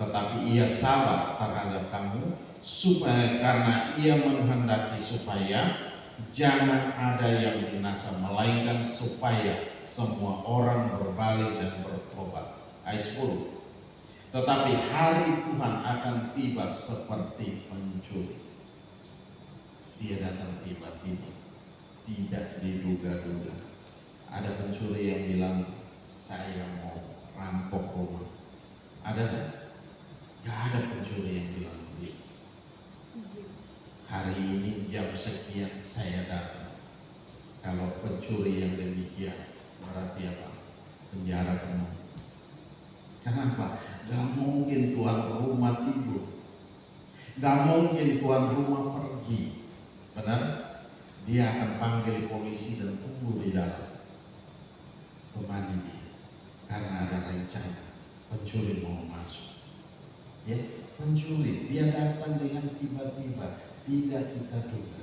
tetapi ia sabar terhadap kamu supaya karena ia menghendaki supaya jangan ada yang binasa, melainkan supaya semua orang berbalik dan bertobat. Ayat 10. Tetapi hari Tuhan akan tiba seperti pencuri. Dia datang tiba-tiba, tidak diduga-duga. Ada pencuri yang bilang, saya mau rampok rumah. Ada kan? jam sekian saya datang. Kalau pencuri yang demikian berarti apa? Penjara penuh. Kenapa? Gak mungkin tuan rumah tidur, gak mungkin tuan rumah pergi. Benar? Dia akan panggil polisi dan tunggu di dalam, temani dia, karena ada rencana pencuri mau masuk. Ya, pencuri dia datang dengan tiba-tiba, tidak kita duga.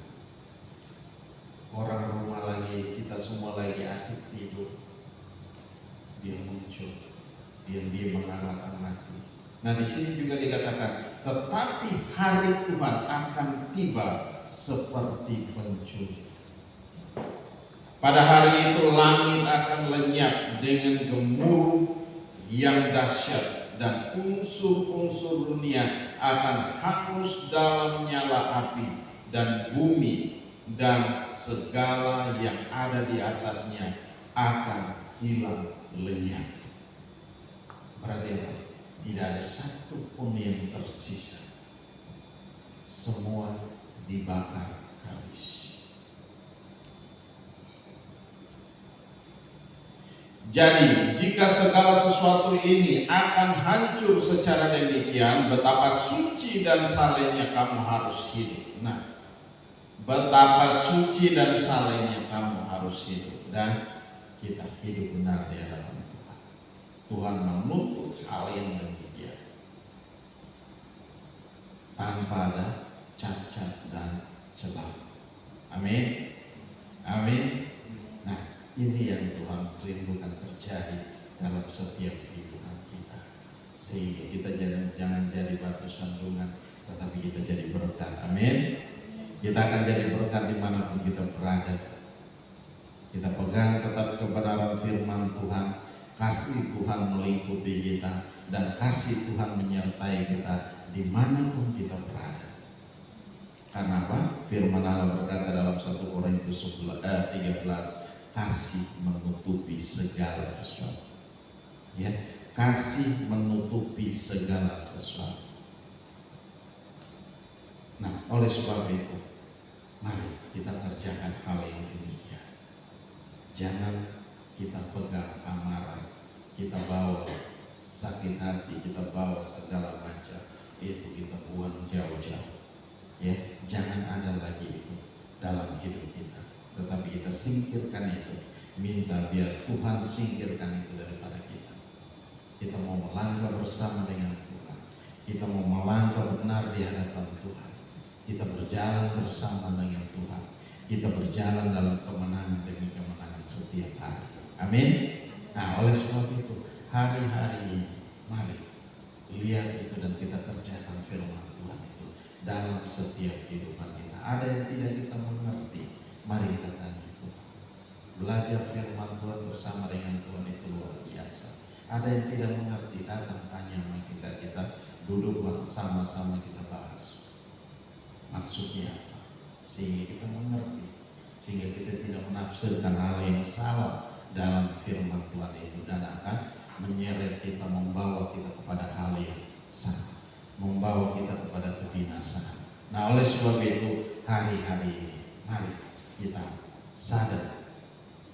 Orang rumah lagi, kita semua lagi asik tidur, dia muncul, dia mengamati. Nah, di sini juga dikatakan, tetapi hari Tuhan akan tiba seperti pencuri. Pada hari itu langit akan lenyap dengan gemuruh yang dahsyat, dan unsur-unsur dunia akan hangus dalam nyala api, dan bumi dan segala yang ada di atasnya akan hilang lenyap. Berarti apa? Tidak ada satu pun yang tersisa. Semua dibakar habis. Jadi, jika segala sesuatu ini akan hancur secara demikian, betapa suci dan salehnya kamu harus hidup. Nah, betapa suci dan salehnya kamu harus hidup, dan kita hidup benar di hadapan Tuhan. Tuhan menuntut hal yang demikian tanpa ada cacat dan celah. Amin. Amin. Nah, ini yang Tuhan rindukan terjadi dalam setiap kehidupan kita, sehingga kita jangan jadi batu sandungan, tetapi kita jadi berkat. Amin. Kita akan jadi berkat dimanapun kita berada. Kita pegang tetap kebenaran firman Tuhan, kasih Tuhan melingkupi kita, dan kasih Tuhan menyertai kita dimanapun kita berada. Karena apa? Firman Allah berkata dalam 1 Korintus 13, kasih menutupi segala sesuatu. Ya, kasih menutupi segala sesuatu. Nah, oleh sebab itu, mari kita kerjakan hal yang demikian. Jangan kita pegang amarah, kita bawa sakit hati, kita bawa segala macam, itu kita buang jauh-jauh. Ya, jangan ada lagi itu dalam hidup kita, tetapi kita singkirkan itu. Minta biar Tuhan singkirkan itu daripada kita. Kita mau melangkah bersama dengan Tuhan, kita mau melangkah benar di hadapan Tuhan, kita berjalan bersama dengan Tuhan, kita berjalan dalam kemenangan demi kemenangan setiap hari. Amin. Nah, oleh sebab itu, hari-hari ini mari lihat itu dan kita kerjakan firman Tuhan itu dalam setiap kehidupan kita. Ada yang tidak kita mengerti, mari kita tanya Tuhan. Belajar firman Tuhan bersama dengan Tuhan itu luar biasa. Ada yang tidak mengerti, datang tanya sama kita duduk sama-sama kita bahas. Maksudnya apa? Sehingga kita mengerti, sehingga kita tidak menafsirkan hal yang salah dalam firman Tuhan itu, dan akan menyeret kita, membawa kita kepada hal yang salah, membawa kita kepada kebinasaan. Nah, oleh sebab itu hari-hari ini mari kita sadar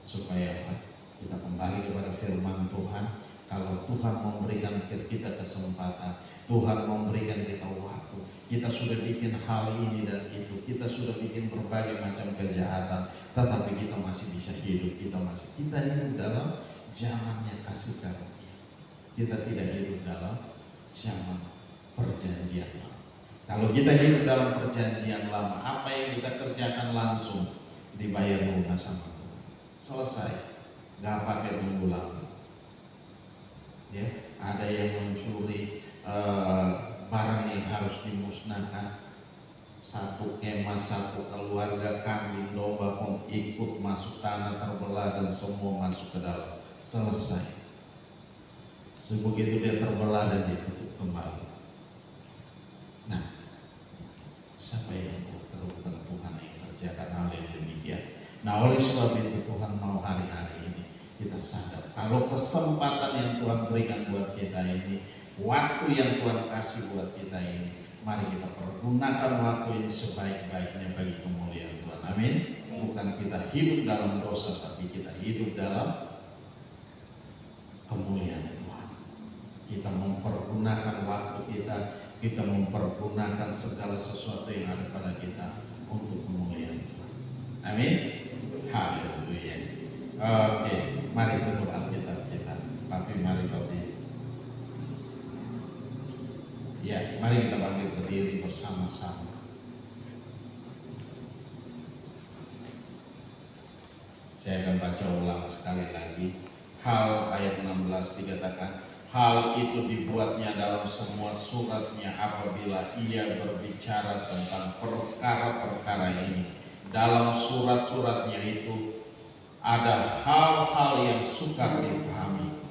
supaya apa? Kita kembali kepada firman Tuhan. Kalau Tuhan memberikan kita kesempatan, Tuhan memberikan kita waktu, kita sudah bikin hal ini dan itu, kita sudah bikin berbagai macam kejahatan, tetapi kita masih bisa hidup, kita hidup dalam zamannya kasih karunia. Kita tidak hidup dalam zaman perjanjian lama. Kalau kita hidup dalam perjanjian lama, apa yang kita kerjakan langsung dibayar lunas sama Tuhan. Selesai, gak pakai tunggu lama. Ya, ada yang mencuri barang yang harus dimusnahkan, satu kemah, satu keluarga, kambing, domba pun ikut masuk tanah terbelah dan semua masuk ke dalam. Selesai. Sebegitu dia terbelah dan ditutup kembali. Nah, siapa yang bukan Tuhan yang kerjakan hal yang demikian? Nah, oleh sebab itu Tuhan mau hari-hari ini kita sadar kalau kesempatan yang Tuhan berikan buat kita ini, waktu yang Tuhan kasih buat kita ini, Mari kita pergunakan waktu ini sebaik-baiknya bagi kemuliaan Tuhan. Amin. Bukan kita hidup dalam dosa, tapi kita hidup dalam kemuliaan Tuhan. Kita mempergunakan waktu kita mempergunakan segala sesuatu yang ada pada kita untuk kemuliaan Tuhan. Amin. Haleluya. Oke, mari tutup Alkitab kita. Papi, mari Papi. Ya, mari kita bangkit berdiri bersama-sama. Saya akan baca ulang sekali lagi. Hal ayat 16 dikatakan, hal itu dibuatnya dalam semua suratnya apabila ia berbicara tentang perkara-perkara ini. Dalam surat-suratnya itu ada hal-hal yang sukar difahami,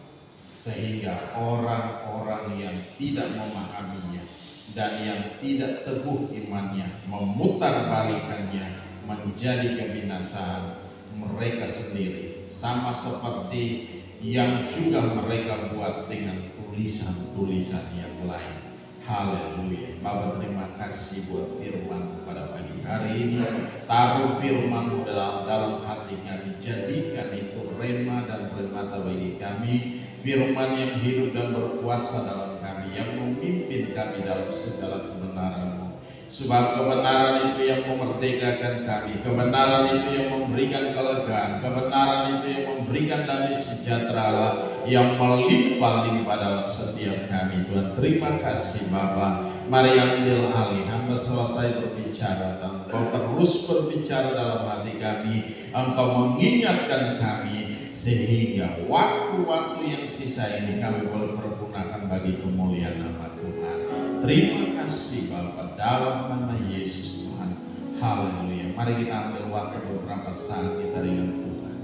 sehingga orang-orang yang tidak memahaminya dan yang tidak teguh imannya memutarbalikannya menjadi kebinasaan mereka sendiri, sama seperti yang juga mereka buat dengan tulisan-tulisan yang lain. Haleluya. Bapa, terima kasih buat firman pada pagi hari ini. Taruh firman dalam hati kami, jadikan itu rema dan remata bagi kami. Firman yang hidup dan berkuasa dalam kami, yang memimpin kami dalam segala kebenaran-Mu. Sebab kebenaran itu yang memerdekakan kami, kebenaran itu yang memberikan kelegaan, kebenaran itu yang memberikan damai sejahtera Allah yang melimpah-limpah dalam setiap kami. Tuhan, terima kasih Bapa. Mari ambil alih, hamba selesai berbicara dan Engkau terus berbicara dalam hati kami. Engkau mengingatkan kami sehingga waktu-waktu yang sisa ini kami boleh pergunakan bagi kemuliaan nama Tuhan. Terima kasih Bapa, dalam nama Yesus Tuhan. Haleluya. Mari kita ambil waktu beberapa saat kita dengan Tuhan.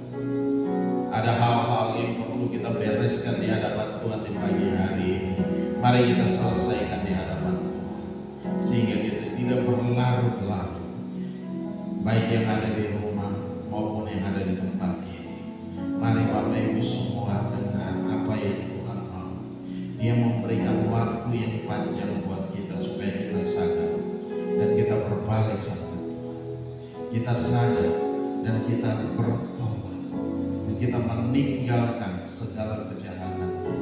Ada hal-hal yang perlu kita bereskan di hadapan Tuhan di pagi hari ini. Mari kita selesaikan di hadapan Tuhan, sehingga kita tidak berlarut-larut, baik yang ada di rumah maupun yang ada di tempat ini. Mari Bapak Ibu semua dengar apa yang Tuhan mau. Dia memberikan waktu yang panjang buat kita supaya kita sadar dan kita berbalik sama Tuhan. Kita sadar dan kita bertobat dan kita meninggalkan segala kejahatan kita.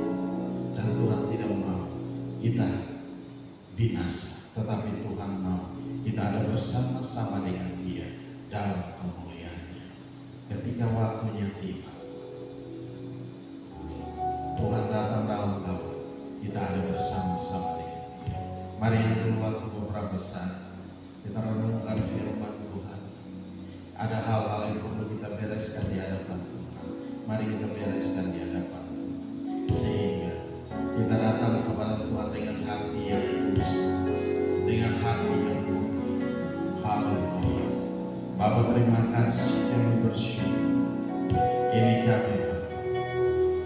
Dan Tuhan tidak mau kita binasa, tetapi Tuhan mau kita ada bersama-sama dengan Dia dalam kemuliaan-Nya. Ketika waktunya tiba, Tuhan datang dalam kawal, kita ada bersama-sama dengan Dia. Mari yang keluar beberapa saat kita renungkan firman Tuhan. Ada hal-hal yang perlu kita bereskan di hadapan Tuhan. Mari kita bereskan di hadapan Tuhan, sehingga kita datang kepada Tuhan dengan hati yang tulus, dengan hati yang murni. Haleluya. Bapa, terima kasih, kami bersyukur. Ini kami Bapa,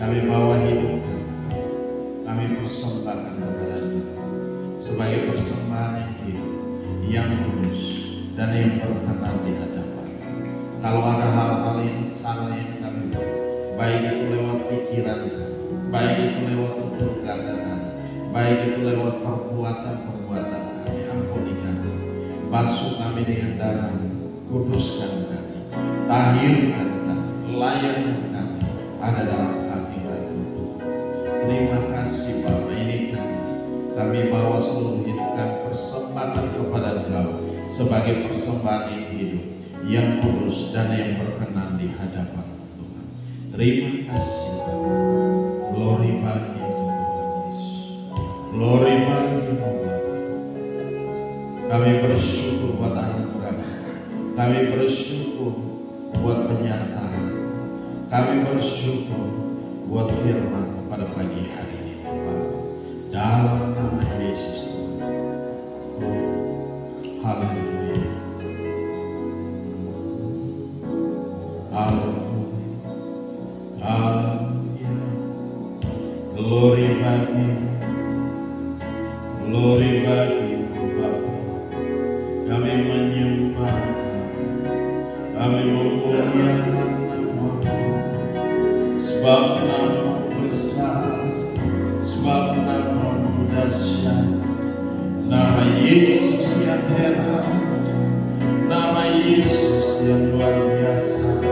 kami bawa hidup kami persembahkan kepada Tuhan sebagai persembahan yang hidup, yang tulus dan yang berkenan di hadapan. Kalau ada hal-hal yang salah yang kami buat, baik itu lewat pikiran kami, baik itu lewat tutur kata kami, baik itu lewat perbuatan-perbuatan kami, ampuni kami, basuh kami dengan darah, kuduskan kami, tahirkan kami, layanan kami ada dalam hadirat-Mu Tuhan. Terima kasih Bapa, ini kami bawa seluruh hidup kami persembahkan kepada Engkau sebagai persembahan yang hidup, yang kudus dan yang berkenan di hadapan Tuhan. Terima kasih Bapa. Glory bagi-Mu Tuhan Yesus. Glory bagi-Mu Bapa. Kami bersyukur buat anugerah. Kami bersyukur buat penyertaan. Kami bersyukur buat firman pada pagi hari ini Bapa. Dalam nama Yesus Tuhan. Haleluya. Haleluya. Haleluya. Glory bagi-Mu. Glory bagi-Mu Bapa. Kami menyembah Kau. Kami memuliakan nama-Mu. Sebab nama-Mu besar, sebab nama-Mu dahsyat. Nama Yesus yang heran, nama Yesus yang luar biasa,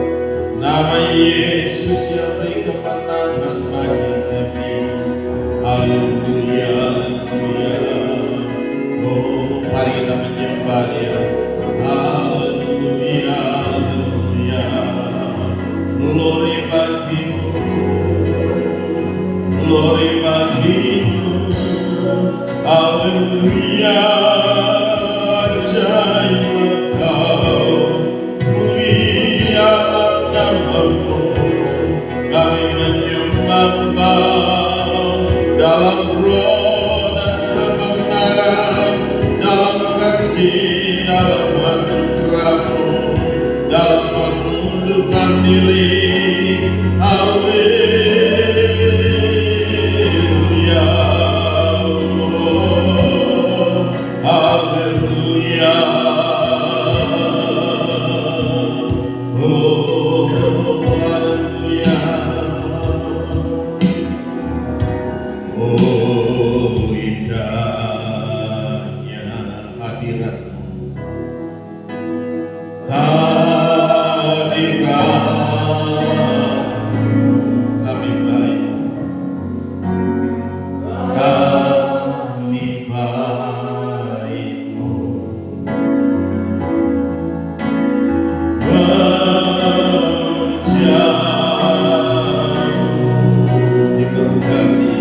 nama Yesus yang beri kemenangan bagi kami. Haleluya, haleluya. Oh, mari kita menyembah Dia. Haleluya, haleluya. Glory bagimu, glory bagimu. Haleluya, ajaib Engkau, mulialah namamu. Kami menyembah Engkau dalam roh dan kebenaran, dalam kasih, dalam anugerah-Mu, dalam menundukkan diri. Haleluya, haleluya. Oh, haleluya. Oh, indahnya hadirat-Mu, hadirat kami baik, kami baik-Mu. Wajah-Mu diberkati,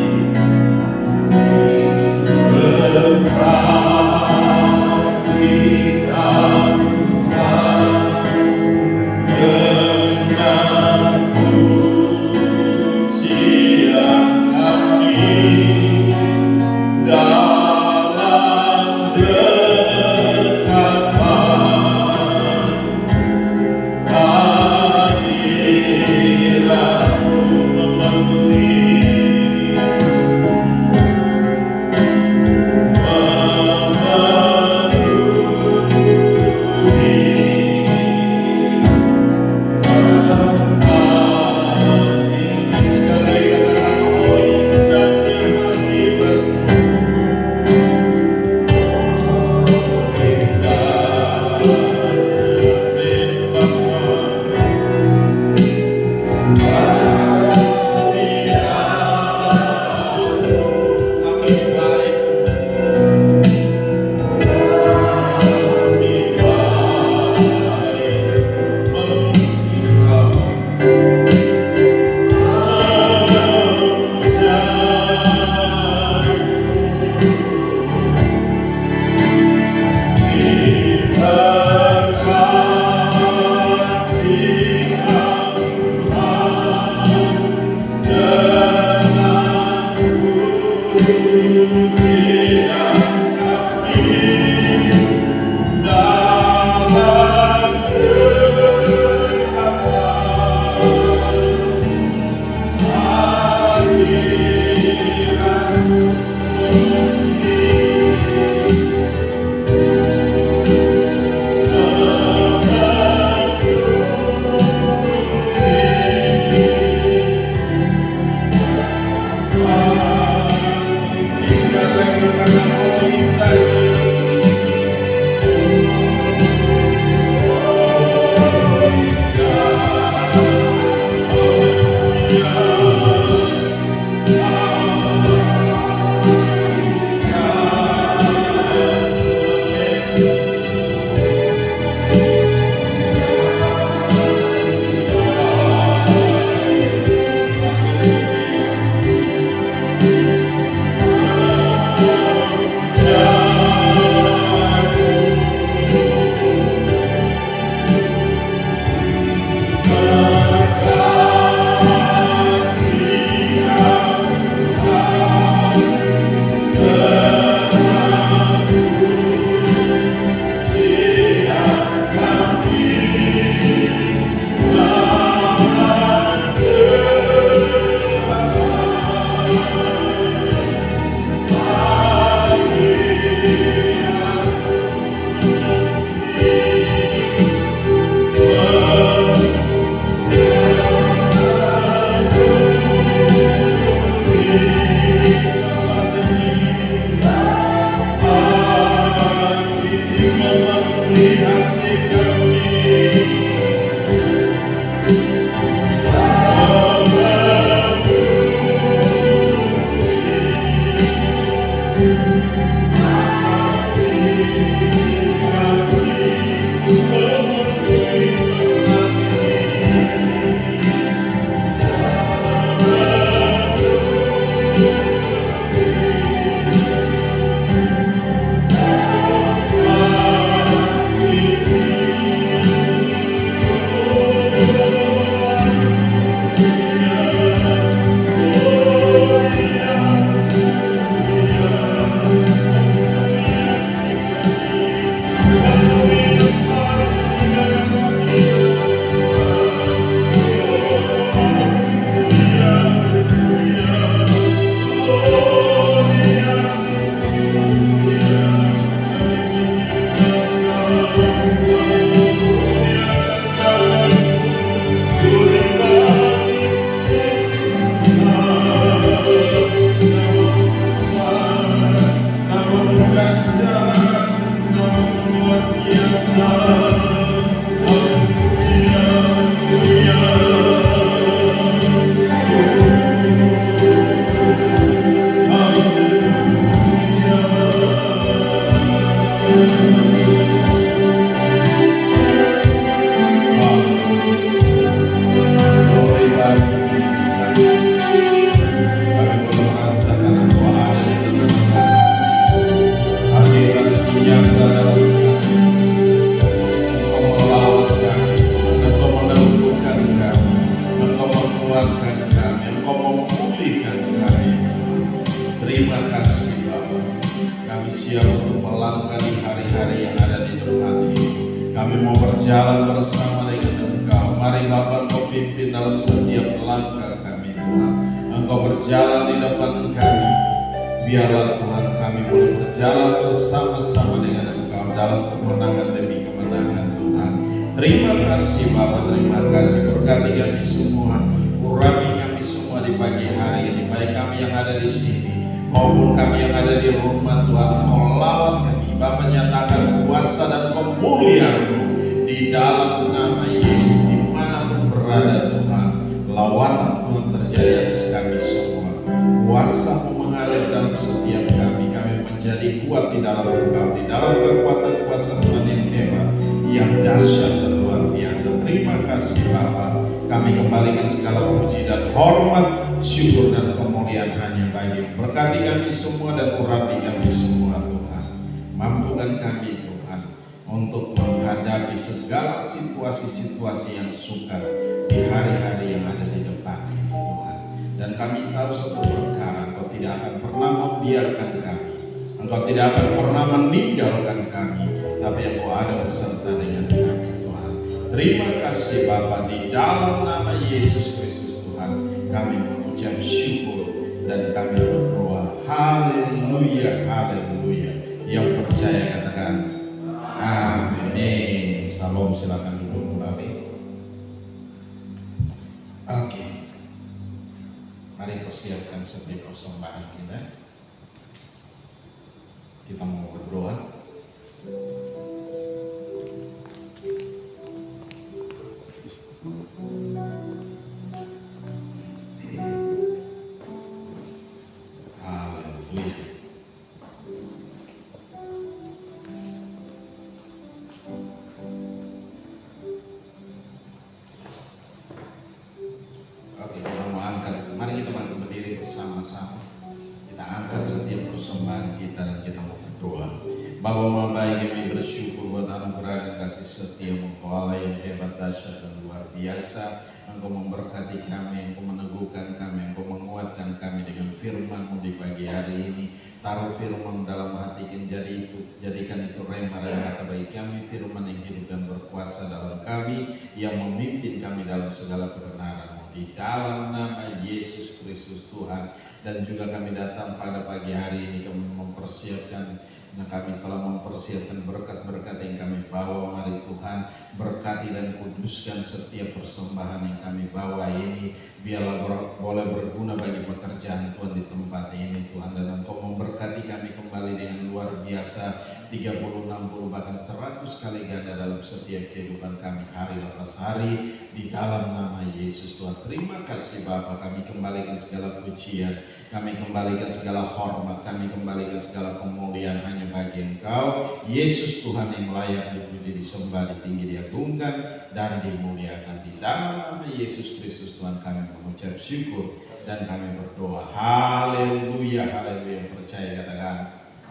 Dan juga kami datang pada pagi hari ini kami mempersiapkan, kami telah mempersiapkan berkat-berkat yang kami bawa. Mari Tuhan berkati dan kuduskan setiap persembahan yang kami bawa ini, biarlah boleh berguna bagi pekerjaan Tuhan di tempat ini Tuhan. Dan Engkau memberkati kami kembali dengan luar biasa 30, 60, bahkan 100 kali ganda dalam setiap kehidupan kami hari lepas hari di dalam nama Yesus. Tuhan, terima kasih Bapa, kami kembalikan segala pujian, kami kembalikan segala hormat, kami kembalikan segala kemuliaan hanya bagi Engkau Yesus Tuhan, yang layak dipuji, disembah, ditinggi, diagungkan dan dimuliakan. Di dalam nama Yesus Kristus Tuhan kami mengucap syukur dan kami berdoa. Haleluya, haleluya. Yang percaya katakan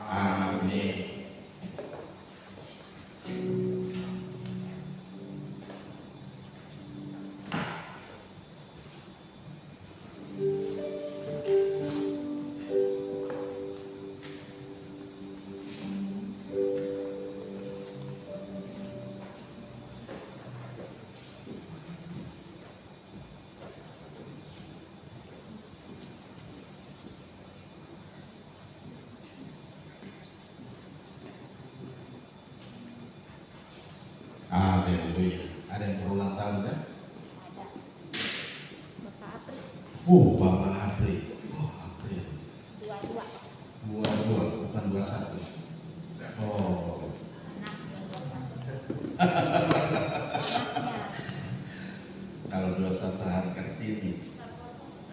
amin. Haleluya. Ada yang berulang tahun kan? Bapak April. Bapak April. April. 22, bukan 21. Oh. Kalau 21 hari Kartini.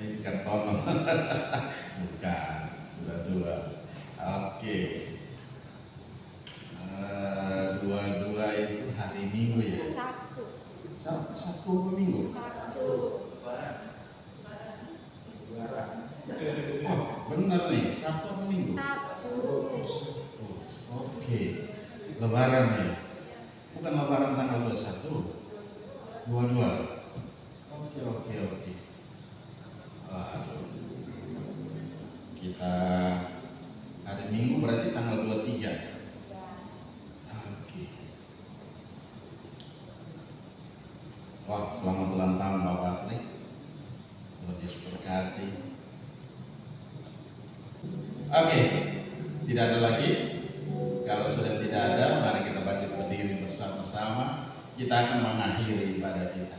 Ini Kartono. Bukan, 22. Oke. 22 itu hari Minggu ya? Sabtu atau Minggu? Oh, bener nih, Sabtu atau Minggu? Sabtu. Oke. Lebaran ya? Bukan Lebaran tanggal 21? 22. Oke. Waduh. Kita hari Minggu berarti tanggal 23. Wah, selamat ulang tahun Bapak nih. Tuhan Yesus berkati. Oke, tidak ada lagi. Kalau sudah tidak ada, mari kita bangkit berdiri bersama-sama. Kita akan mengakhiri ibadah kita.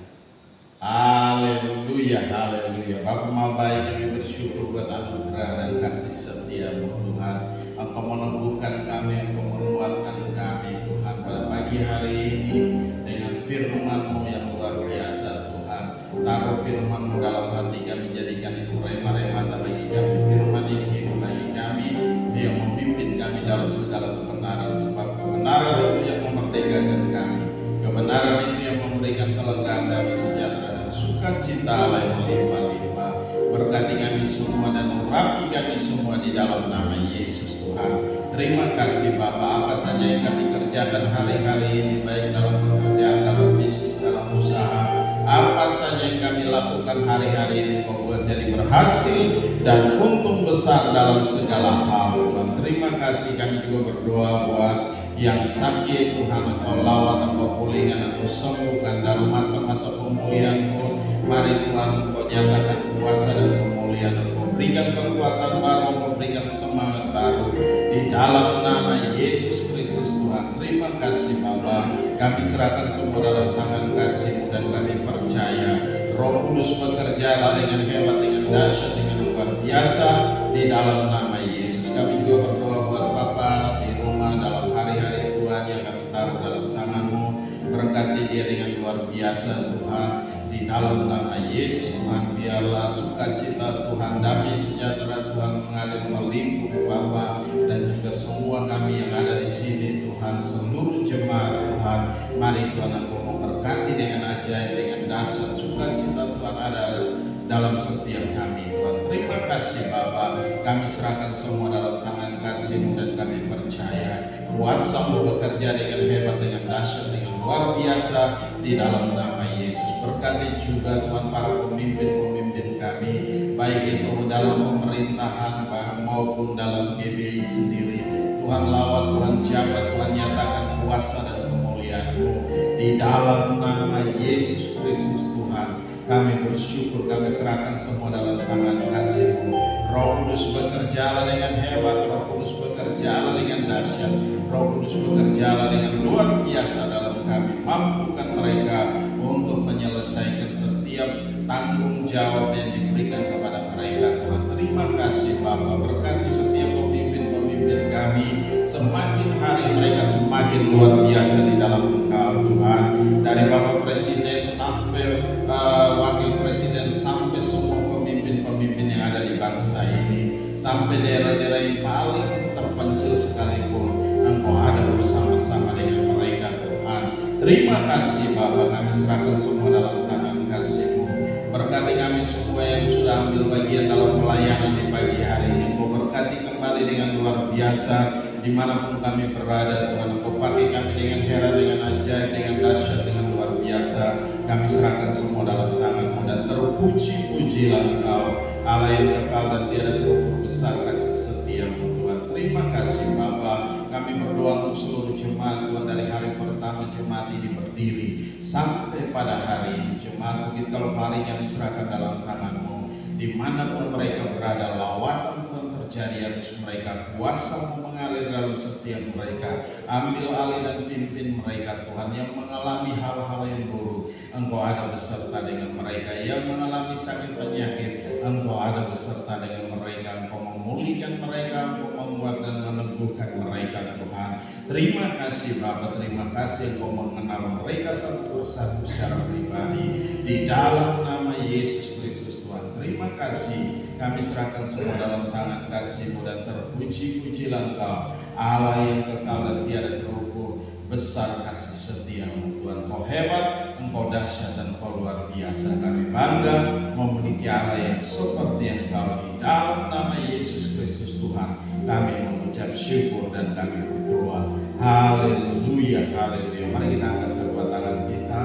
Haleluya, haleluya. Bapa mau baik, kami bersyukur buat anugerah dan kasih setia-Mu Tuhan. Engkau meneguhkan kami, Engkau menguatkan kami Tuhan pada pagi hari ini dengan firman-Mu yang luar biasa Tuhan. Taruh firman-Mu dalam hati kami, jadikan itu rema-remata bagi kami, firman yang hidup bagi kami, yang memimpin kami dalam segala kebenaran. Sebab kebenaran itu yang memerdekakan kami, kebenaran itu yang memberikan kelegaan, damai sejahtera dan sukacita Allah yang melimpah-limpah. Berkati kami semua dan merapi kami semua di dalam nama Yesus Tuhan. Terima kasih Bapa, apa saja yang kami kerjakan hari-hari ini, baik dalam pekerjaan, dalam bisnis, dalam usaha, apa saja yang kami lakukan hari-hari ini Kau buat jadi berhasil dan untung besar dalam segala hal Tuhan. Terima kasih, kami juga berdoa buat yang sakit Tuhan, Engkau lawat, Engkau pulihkan, Engkau sembuhkan dalam masa-masa pemulihan pun. Mari Tuhan, Engkau nyatakan kuasa dan pemulihan, Engkau berikan kekuatan baru, Engkau berikan semangat baru di dalam nama Yesus Kristus Tuhan. Terima kasih Bapa, kami serahkan semua dalam tangan kasih-Mu dan kami percaya Roh Kudus bekerja dengan hebat, dengan dahsyat, dengan luar biasa di dalam nama Yesus. Kami juga berdoa buat Papa di rumah dalam hari-hari Tuhan yang kami taruh dalam tangan-Mu. Berkati dia dengan luar biasa Tuhan di dalam nama Yesus Tuhan. Biarlah sukacita Tuhan, damai sejahtera Tuhan mengalir melingkupi Bapa dan juga semua kami yang ada di sini Tuhan, seluruh jemaat Tuhan. Mari Tuhan, Engkau memberkati dengan ajaib, dengan dahsyat sukacita Tuhan ada dalam setiap kami Tuhan. Terima kasih Bapa, kami serahkan semua dalam tangan kasih-Mu dan kami percaya kuasa-Mu bekerja dengan hebat, dengan dahsyat, dengan luar biasa di dalam nama Yesus. Berkati juga Tuhan para pemimpin-pemimpin kami, baik itu dalam pemerintahan maupun dalam GBI sendiri. Tuhan lawat, Tuhan jabat, Tuhan nyatakan kuasa dan kemuliaan-Mu di dalam nama Yesus Kristus Tuhan. Kami bersyukur, kami serahkan semua dalam tangan kasih-Mu. Roh Kudus bekerjalah dengan hebat, Roh Kudus bekerjalah dengan dahsyat, Roh Kudus bekerjalah dengan luar biasa dalam kami. Mampukan mereka untuk menyelesaikan setiap tanggung jawab yang diberikan kepada mereka Tuhan. Terima kasih Bapa, berkati setiap pemimpin-pemimpin kami semakin hari mereka semakin luar biasa di dalam Engkau Tuhan. Dari Bapak Presiden sampai Wakil Presiden sampai semua pemimpin-pemimpin yang ada di bangsa ini, sampai daerah-daerah yang paling terpencil sekalipun, Engkau ada bersama-sama dengan mereka Tuhan. Terima kasih Bapa, kami serahkan semua dalam tangan kasih-Mu. Berkati kami semua yang sudah ambil bagian dalam pelayanan di pagi hari ini. Engkau berkati kembali dengan luar biasa dimanapun kami berada Tuhan. Engkau pakai kami dengan heran, dengan ajaib, dengan dahsyat, dengan luar biasa. Kami serahkan semua dalam tangan-Mu dan terpuji-pujilah Engkau Allah yang kekal dan tiada terukur besar kasih setia-Mu Tuhan. Terima kasih Bapa. Kami berdoa untuk seluruh jemaat Tuhan, dari hari pertama jemaat ini berdiri sampai pada hari ini. Jemaat Bukit Kalvari kami serahkan dalam tangan-Mu. Dimanapun mereka berada, lawatan Tuhan terjadi atas mereka, kuasa-Mu mengalir dalam setiap mereka. Ambil alih dan pimpin mereka Tuhan, yang mengalami hal-hal yang buruk, Engkau ada beserta dengan mereka. Yang mengalami sakit penyakit, Engkau ada beserta dengan mereka. Engkau memulihkan mereka, Engkau membuat dan meneguhkan mereka Tuhan. Terima kasih Bapa, terima kasih Engkau mengenal mereka satu persatu secara pribadi di dalam nama Yesus Kristus Tuhan. Terima kasih, kami serahkan semua dalam tangan kasih-Mu dan terpuji-pujilah Engkau Allah yang kekal dan tiada terukur, besar kasih setia-Mu Tuhan. Engkau hebat, Engkau dahsyat, dan Engkau luar biasa. Kami bangga memiliki Allah yang seperti Engkau. Di dalam nama Yesus Kristus Tuhan kami mengucap syukur dan kami berdoa. Haleluya, haleluya. Mari kita angkat kedua tangan kita,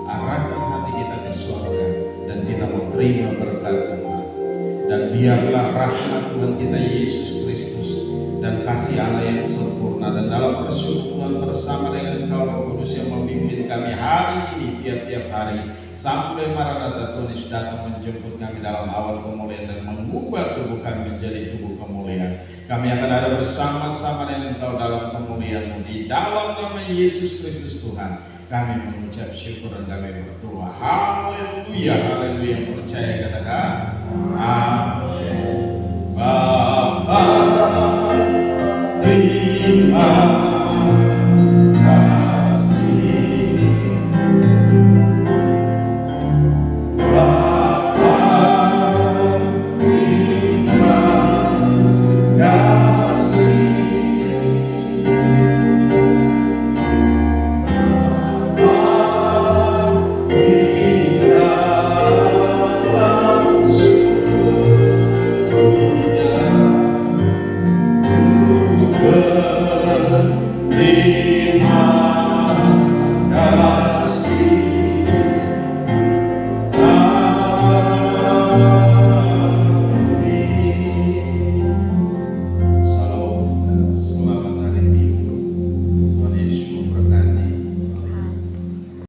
arahkan hati kita ke surga, dan kita mau terima berkat Tuhan. Dan biarlah rahmat Tuhan kita Yesus Kristus dan kasih Allah yang sempurna dan dalam persekutuan bersama dengan Engkau Roh Kudus yang memimpin kami hari ini, tiap-tiap hari sampai Maranatha Tuhan Yesus datang menjemput kami dalam awan kemuliaan dan mengubah tubuh kami menjadi tubuh kemuliaan. Kami akan ada bersama-sama dengan Engkau dalam kemuliaan-Mu. Di dalam nama Yesus Kristus Tuhan kami mengucap syukur dan kami berdoa. Haleluya, haleluya. Yang percaya katakan amin. Bapa